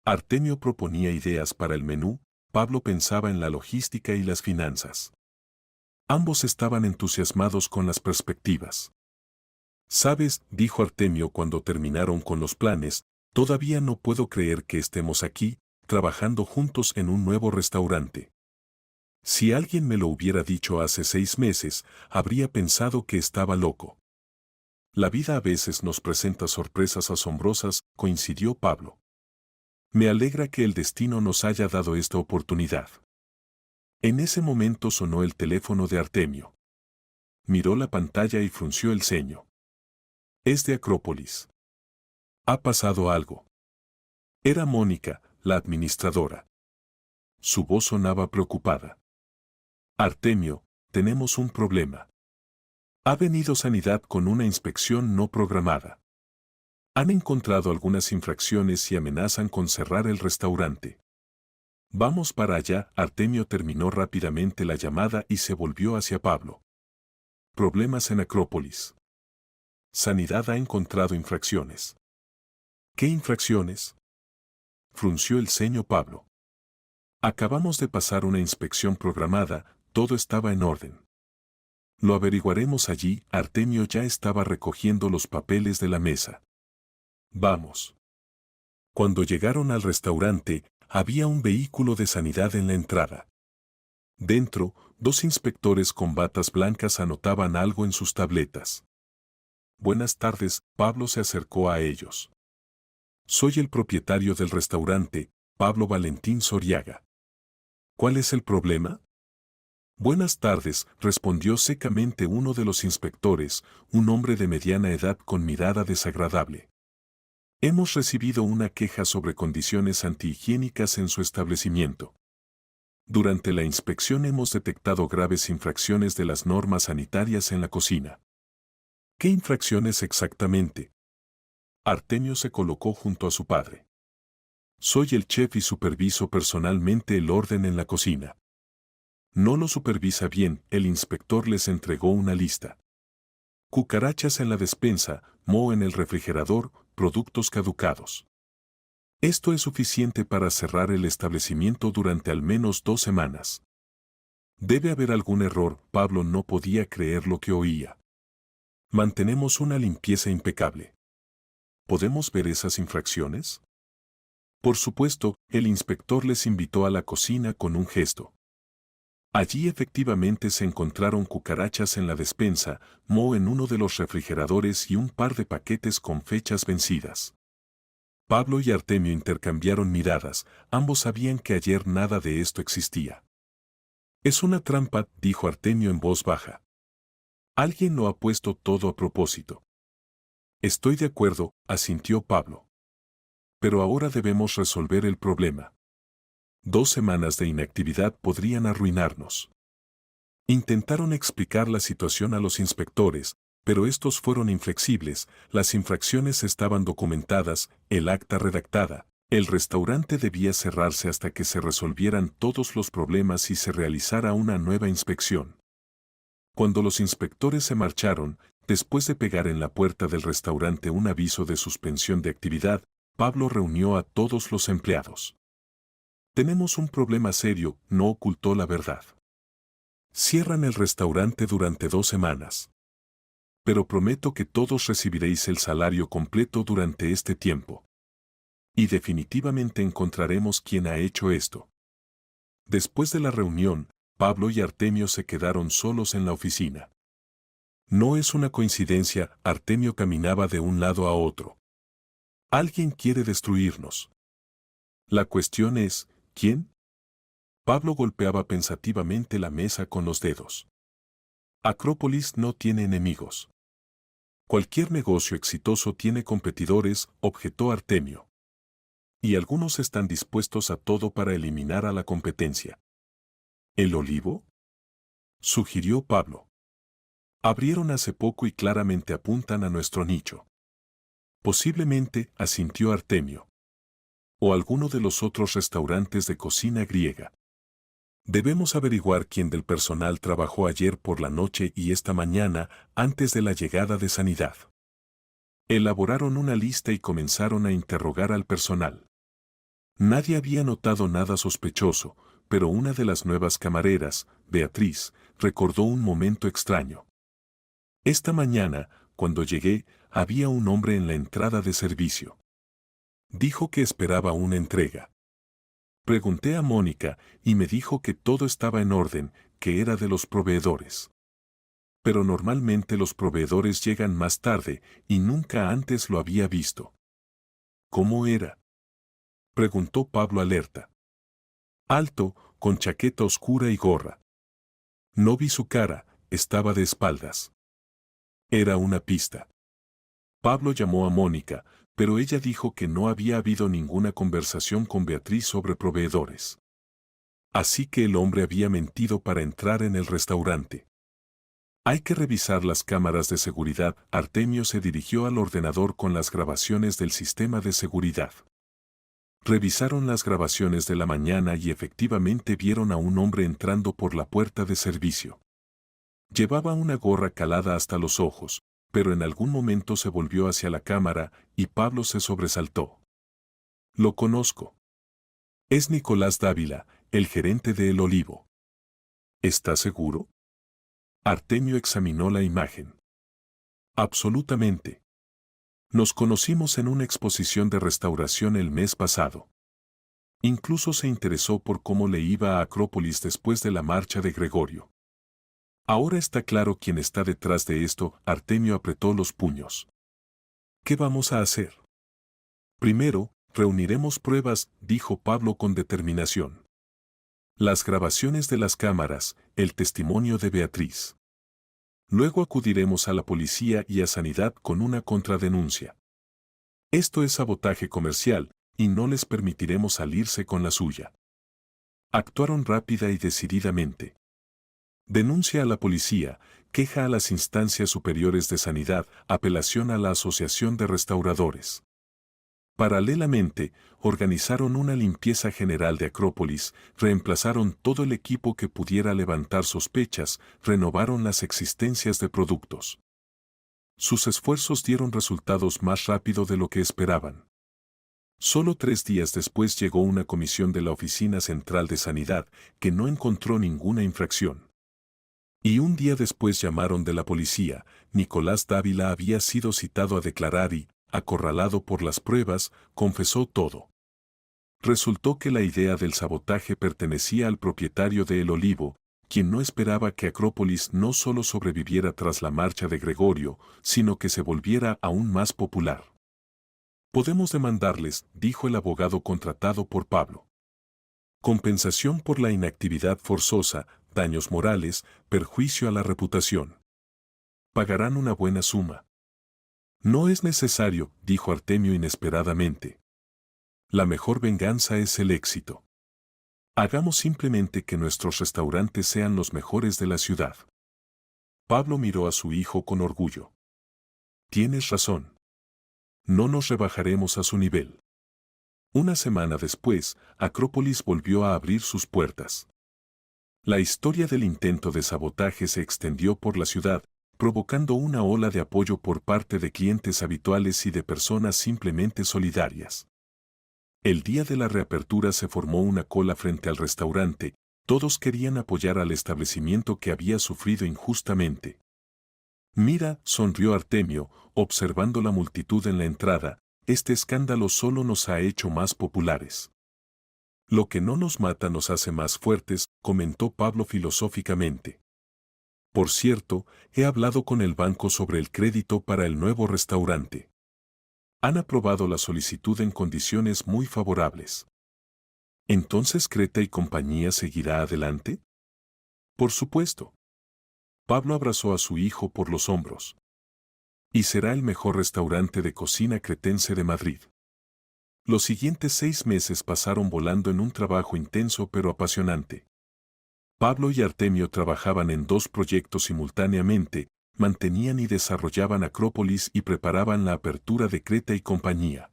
Artemio proponía ideas para el menú, Pablo pensaba en la logística y las finanzas. Ambos estaban entusiasmados con las perspectivas. ¿Sabes?, dijo Artemio cuando terminaron con los planes, todavía no puedo creer que estemos aquí, trabajando juntos en un nuevo restaurante. Si alguien me lo hubiera dicho hace 6 meses, habría pensado que estaba loco. La vida a veces nos presenta sorpresas asombrosas, coincidió Pablo. Me alegra que el destino nos haya dado esta oportunidad. En ese momento sonó el teléfono de Artemio. Miró la pantalla y frunció el ceño. Es de Acrópolis. Ha pasado algo. Era Mónica, la administradora. Su voz sonaba preocupada. Artemio, tenemos un problema. Ha venido Sanidad con una inspección no programada. Han encontrado algunas infracciones y amenazan con cerrar el restaurante. Vamos para allá. Artemio terminó rápidamente la llamada y se volvió hacia Pablo. Problemas en Acrópolis. Sanidad ha encontrado infracciones. ¿Qué infracciones? Frunció el ceño Pablo. Acabamos de pasar una inspección programada, todo estaba en orden. Lo averiguaremos allí. Artemio ya estaba recogiendo los papeles de la mesa. Vamos. Cuando llegaron al restaurante, había un vehículo de Sanidad en la entrada. Dentro, 2 inspectores con batas blancas anotaban algo en sus tabletas. Buenas tardes, Pablo se acercó a ellos. Soy el propietario del restaurante, Pablo Valentín Soriaga. ¿Cuál es el problema? Buenas tardes, respondió secamente uno de los inspectores, un hombre de mediana edad con mirada desagradable. Hemos recibido una queja sobre condiciones antihigiénicas en su establecimiento. Durante la inspección hemos detectado graves infracciones de las normas sanitarias en la cocina. ¿Qué infracciones exactamente? Artemio se colocó junto a su padre. Soy el chef y superviso personalmente el orden en la cocina. No lo supervisa bien, el inspector les entregó una lista. Cucarachas en la despensa, moho en el refrigerador, productos caducados. Esto es suficiente para cerrar el establecimiento durante al menos 2 semanas. Debe haber algún error, Pablo no podía creer lo que oía. Mantenemos una limpieza impecable. ¿Podemos ver esas infracciones? Por supuesto, el inspector les invitó a la cocina con un gesto. Allí efectivamente se encontraron cucarachas en la despensa, moho en uno de los refrigeradores y un par de paquetes con fechas vencidas. Pablo y Artemio intercambiaron miradas, ambos sabían que ayer nada de esto existía. Es una trampa, dijo Artemio en voz baja. Alguien lo ha puesto todo a propósito. Estoy de acuerdo, asintió Pablo. Pero ahora debemos resolver el problema. 2 semanas de inactividad podrían arruinarnos. Intentaron explicar la situación a los inspectores, pero estos fueron inflexibles, las infracciones estaban documentadas, el acta redactada, el restaurante debía cerrarse hasta que se resolvieran todos los problemas y se realizara una nueva inspección. Cuando los inspectores se marcharon, después de pegar en la puerta del restaurante un aviso de suspensión de actividad, Pablo reunió a todos los empleados. Tenemos un problema serio, no ocultó la verdad. Cierran el restaurante durante 2 semanas. Pero prometo que todos recibiréis el salario completo durante este tiempo. Y definitivamente encontraremos quién ha hecho esto. Después de la reunión, Pablo y Artemio se quedaron solos en la oficina. No es una coincidencia, Artemio caminaba de un lado a otro. Alguien quiere destruirnos. La cuestión es, ¿quién? Pablo golpeaba pensativamente la mesa con los dedos. Acrópolis no tiene enemigos. Cualquier negocio exitoso tiene competidores, objetó Artemio. Y algunos están dispuestos a todo para eliminar a la competencia. ¿El olivo? Sugirió Pablo. Abrieron hace poco y claramente apuntan a nuestro nicho. Posiblemente, asintió Artemio. O alguno de los otros restaurantes de cocina griega. Debemos averiguar quién del personal trabajó ayer por la noche y esta mañana antes de la llegada de Sanidad. Elaboraron una lista y comenzaron a interrogar al personal. Nadie había notado nada sospechoso, pero una de las nuevas camareras, Beatriz, recordó un momento extraño. Esta mañana, cuando llegué, había un hombre en la entrada de servicio. Dijo que esperaba una entrega. Pregunté a Mónica y me dijo que todo estaba en orden, que era de los proveedores. Pero normalmente los proveedores llegan más tarde y nunca antes lo había visto. ¿Cómo era? Preguntó Pablo alerta. Alto, con chaqueta oscura y gorra. No vi su cara, estaba de espaldas. Era una pista. Pablo llamó a Mónica, pero ella dijo que no había habido ninguna conversación con Beatriz sobre proveedores. Así que el hombre había mentido para entrar en el restaurante. Hay que revisar las cámaras de seguridad. Artemio se dirigió al ordenador con las grabaciones del sistema de seguridad. Revisaron las grabaciones de la mañana y efectivamente vieron a un hombre entrando por la puerta de servicio. Llevaba una gorra calada hasta los ojos, pero en algún momento se volvió hacia la cámara y Pablo se sobresaltó. Lo conozco. Es Nicolás Dávila, el gerente de El Olivo. ¿Está seguro? Artemio examinó la imagen. Absolutamente. Nos conocimos en una exposición de restauración el mes pasado. Incluso se interesó por cómo le iba a Acrópolis después de la marcha de Gregorio. Ahora está claro quién está detrás de esto. Artemio apretó los puños. ¿Qué vamos a hacer? Primero, reuniremos pruebas, dijo Pablo con determinación. Las grabaciones de las cámaras, el testimonio de Beatriz. Luego acudiremos a la policía y a Sanidad con una contradenuncia. Esto es sabotaje comercial, y no les permitiremos salirse con la suya. Actuaron rápida y decididamente. Denuncia a la policía, queja a las instancias superiores de Sanidad, apelación a la Asociación de Restauradores. Paralelamente, organizaron una limpieza general de Acrópolis, reemplazaron todo el equipo que pudiera levantar sospechas, renovaron las existencias de productos. Sus esfuerzos dieron resultados más rápido de lo que esperaban. Solo 3 días después llegó una comisión de la Oficina Central de Sanidad que no encontró ninguna infracción. Y un día después llamaron de la policía. Nicolás Dávila había sido citado a declarar y, acorralado por las pruebas, confesó todo. Resultó que la idea del sabotaje pertenecía al propietario de El Olivo, quien no esperaba que Acrópolis no solo sobreviviera tras la marcha de Gregorio, sino que se volviera aún más popular. Podemos demandarles, dijo el abogado contratado por Pablo. Compensación por la inactividad forzosa, daños morales, perjuicio a la reputación. Pagarán una buena suma. No es necesario, dijo Artemio inesperadamente. La mejor venganza es el éxito. Hagamos simplemente que nuestros restaurantes sean los mejores de la ciudad. Pablo miró a su hijo con orgullo. Tienes razón. No nos rebajaremos a su nivel. Una semana después, Acrópolis volvió a abrir sus puertas. La historia del intento de sabotaje se extendió por la ciudad, provocando una ola de apoyo por parte de clientes habituales y de personas simplemente solidarias. El día de la reapertura se formó una cola frente al restaurante, todos querían apoyar al establecimiento que había sufrido injustamente. Mira, sonrió Artemio, observando la multitud en la entrada, este escándalo solo nos ha hecho más populares. Lo que no nos mata nos hace más fuertes, comentó Pablo filosóficamente. Por cierto, he hablado con el banco sobre el crédito para el nuevo restaurante. Han aprobado la solicitud en condiciones muy favorables. ¿Entonces Creta y compañía seguirá adelante? Por supuesto. Pablo abrazó a su hijo por los hombros. Y será el mejor restaurante de cocina cretense de Madrid. Los siguientes 6 meses pasaron volando en un trabajo intenso pero apasionante. Pablo y Artemio trabajaban en 2 proyectos simultáneamente, mantenían y desarrollaban Acrópolis y preparaban la apertura de Creta y compañía.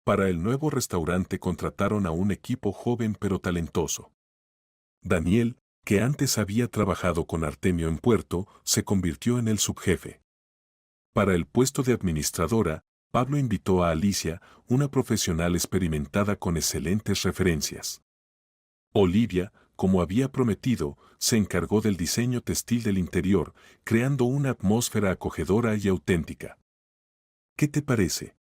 Para el nuevo restaurante contrataron a un equipo joven pero talentoso. Daniel, que antes había trabajado con Artemio en Puerto, se convirtió en el subjefe. Para el puesto de administradora, Pablo invitó a Alicia, una profesional experimentada con excelentes referencias. Olivia, como había prometido, se encargó del diseño textil del interior, creando una atmósfera acogedora y auténtica. ¿Qué te parece?,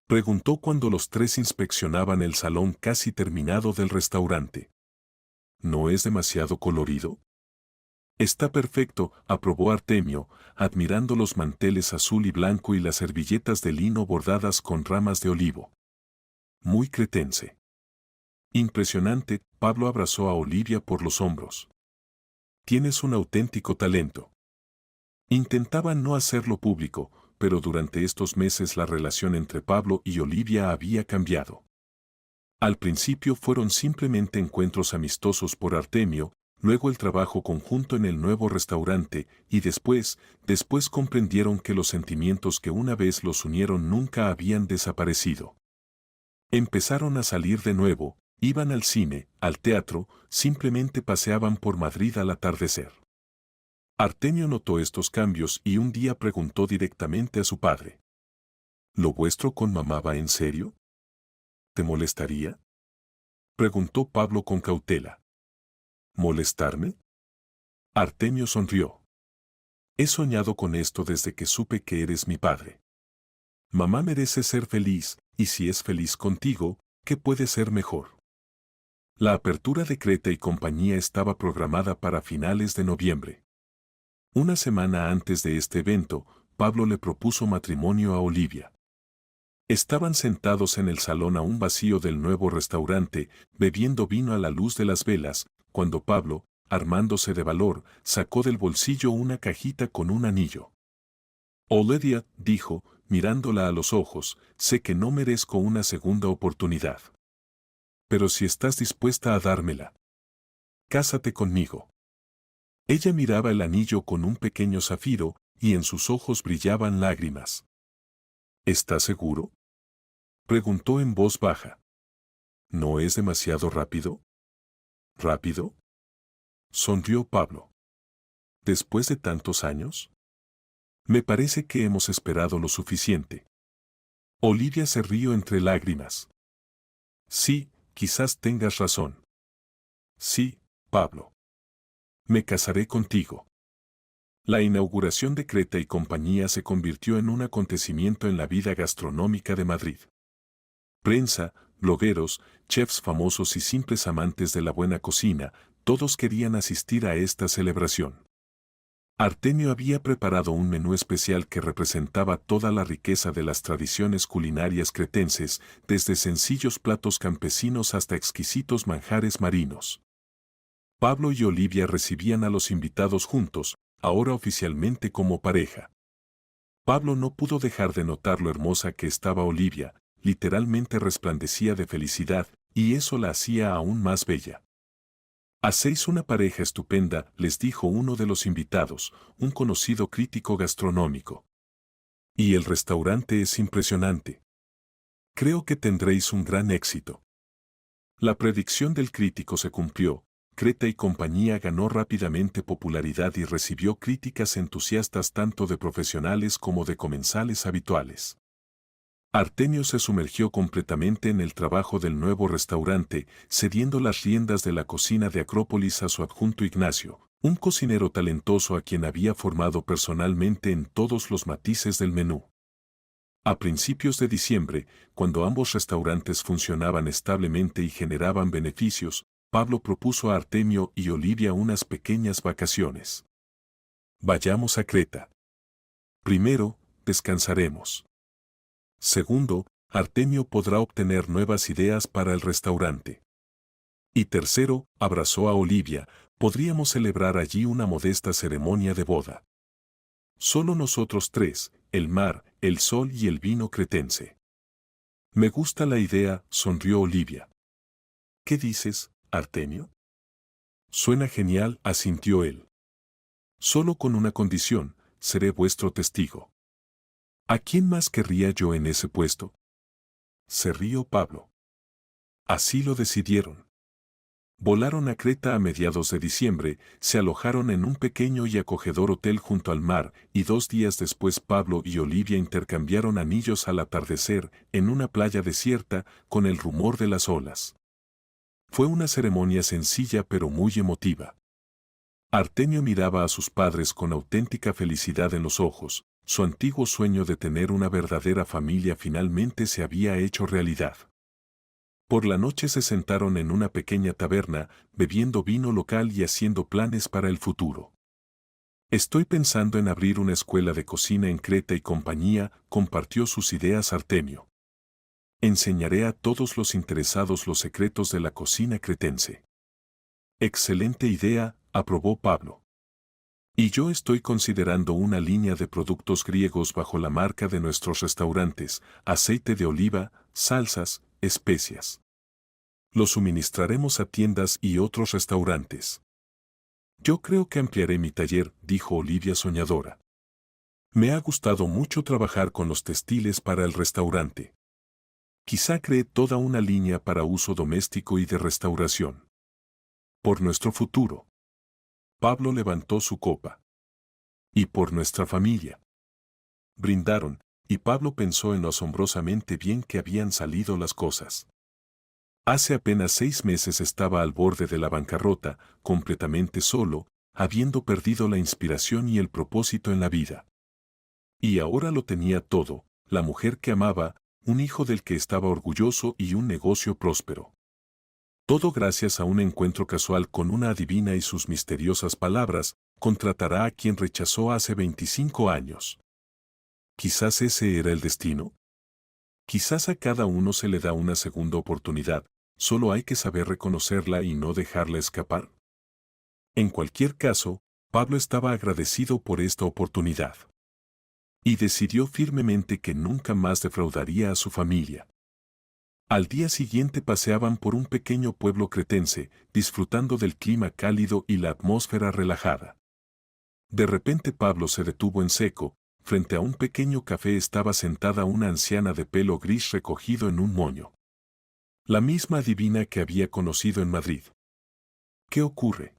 preguntó cuando los 3 inspeccionaban el salón casi terminado del restaurante. ¿No es demasiado colorido? Está perfecto, aprobó Artemio, admirando los manteles azul y blanco y las servilletas de lino bordadas con ramas de olivo. Muy cretense. Impresionante, Pablo abrazó a Olivia por los hombros. Tienes un auténtico talento. Intentaba no hacerlo público, pero durante estos meses la relación entre Pablo y Olivia había cambiado. Al principio fueron simplemente encuentros amistosos por Artemio, luego el trabajo conjunto en el nuevo restaurante, y después comprendieron que los sentimientos que una vez los unieron nunca habían desaparecido. Empezaron a salir de nuevo, iban al cine, al teatro, simplemente paseaban por Madrid al atardecer. Artemio notó estos cambios y un día preguntó directamente a su padre. ¿Lo vuestro con mamá va en serio? ¿Te molestaría?, preguntó Pablo con cautela. ¿Molestarme? Artemio sonrió. He soñado con esto desde que supe que eres mi padre. Mamá merece ser feliz, y si es feliz contigo, ¿qué puede ser mejor? La apertura de Creta y compañía estaba programada para finales de noviembre. Una semana antes de este evento, Pablo le propuso matrimonio a Olivia. Estaban sentados en el salón aún vacío del nuevo restaurante, bebiendo vino a la luz de las velas, cuando Pablo, armándose de valor, sacó del bolsillo una cajita con un anillo. Olivia, dijo, mirándola a los ojos, sé que no merezco una segunda oportunidad. Pero si estás dispuesta a dármela, cásate conmigo. Ella miraba el anillo con un pequeño zafiro, y en sus ojos brillaban lágrimas. ¿Estás seguro?, preguntó en voz baja. ¿No es demasiado rápido? ¿Rápido?, sonrió Pablo. ¿Después de tantos años? Me parece que hemos esperado lo suficiente. Olivia se rió entre lágrimas. Sí, quizás tengas razón. Sí, Pablo. Me casaré contigo. La inauguración de Creta y Compañía se convirtió en un acontecimiento en la vida gastronómica de Madrid. Prensa, blogueros, chefs famosos y simples amantes de la buena cocina, todos querían asistir a esta celebración. Artemio había preparado un menú especial que representaba toda la riqueza de las tradiciones culinarias cretenses, desde sencillos platos campesinos hasta exquisitos manjares marinos. Pablo y Olivia recibían a los invitados juntos, ahora oficialmente como pareja. Pablo no pudo dejar de notar lo hermosa que estaba Olivia, literalmente resplandecía de felicidad, y eso la hacía aún más bella. Hacéis una pareja estupenda, les dijo uno de los invitados, un conocido crítico gastronómico. Y el restaurante es impresionante. Creo que tendréis un gran éxito. La predicción del crítico se cumplió. Creta y Compañía ganó rápidamente popularidad y recibió críticas entusiastas tanto de profesionales como de comensales habituales. Artemio se sumergió completamente en el trabajo del nuevo restaurante, cediendo las riendas de la cocina de Acrópolis a su adjunto Ignacio, un cocinero talentoso a quien había formado personalmente en todos los matices del menú. A principios de diciembre, cuando ambos restaurantes funcionaban establemente y generaban beneficios, Pablo propuso a Artemio y Olivia unas pequeñas vacaciones. Vayamos a Creta. Primero, descansaremos. Segundo, Artemio podrá obtener nuevas ideas para el restaurante. Y tercero, abrazó a Olivia, podríamos celebrar allí una modesta ceremonia de boda. Solo nosotros tres, el mar, el sol y el vino cretense. Me gusta la idea, sonrió Olivia. ¿Qué dices, Artemio? Suena genial, asintió él. Solo con una condición, seré vuestro testigo. ¿A quién más querría yo en ese puesto? Se rió Pablo. Así lo decidieron. Volaron a Creta a mediados de diciembre, se alojaron en un pequeño y acogedor hotel junto al mar, y 2 días después Pablo y Olivia intercambiaron anillos al atardecer, en una playa desierta, con el rumor de las olas. Fue una ceremonia sencilla pero muy emotiva. Artemio miraba a sus padres con auténtica felicidad en los ojos. Su antiguo sueño de tener una verdadera familia finalmente se había hecho realidad. Por la noche se sentaron en una pequeña taberna, bebiendo vino local y haciendo planes para el futuro. Estoy pensando en abrir una escuela de cocina en Creta y Compañía, compartió sus ideas Artemio. Enseñaré a todos los interesados los secretos de la cocina cretense. Excelente idea, aprobó Pablo. Y yo estoy considerando una línea de productos griegos bajo la marca de nuestros restaurantes, aceite de oliva, salsas, especias. Lo suministraremos a tiendas y otros restaurantes. Yo creo que ampliaré mi taller, dijo Olivia soñadora. Me ha gustado mucho trabajar con los textiles para el restaurante. Quizá cree toda una línea para uso doméstico y de restauración. Por nuestro futuro. Pablo levantó su copa. Y por nuestra familia. Brindaron, y Pablo pensó en lo asombrosamente bien que habían salido las cosas. Hace apenas 6 meses estaba al borde de la bancarrota, completamente solo, habiendo perdido la inspiración y el propósito en la vida. Y ahora lo tenía todo, la mujer que amaba, un hijo del que estaba orgulloso y un negocio próspero. Todo gracias a un encuentro casual con una adivina y sus misteriosas palabras, Contratará a quien rechazó hace 25 años. Quizás ese era el destino. Quizás a cada uno se le da una segunda oportunidad, solo hay que saber reconocerla y no dejarla escapar. En cualquier caso, Pablo estaba agradecido por esta oportunidad. Y decidió firmemente que nunca más defraudaría a su familia. Al día siguiente paseaban por un pequeño pueblo cretense, disfrutando del clima cálido y la atmósfera relajada. De repente Pablo se detuvo en seco. Frente a un pequeño café estaba sentada una anciana de pelo gris recogido en un moño. La misma adivina que había conocido en Madrid. ¿Qué ocurre?,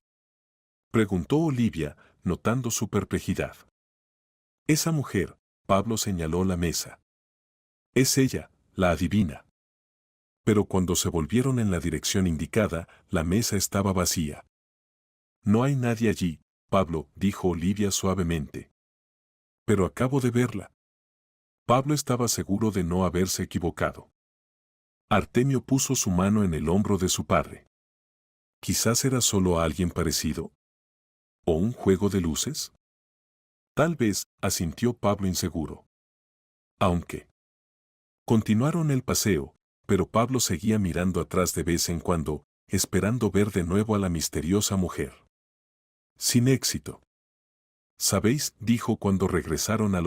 preguntó Olivia, notando su perplejidad. Esa mujer, Pablo señaló la mesa. Es ella, la adivina. Pero cuando se volvieron en la dirección indicada, la mesa estaba vacía. No hay nadie allí, Pablo, dijo Olivia suavemente. Pero acabo de verla. Pablo estaba seguro de no haberse equivocado. Artemio puso su mano en el hombro de su padre. Quizás era solo alguien parecido. ¿O un juego de luces? Tal vez, asintió Pablo inseguro. Aunque. Continuaron el paseo, pero Pablo seguía mirando atrás de vez en cuando, esperando ver de nuevo a la misteriosa mujer. Sin éxito. ¿Sabéis?, dijo cuando regresaron al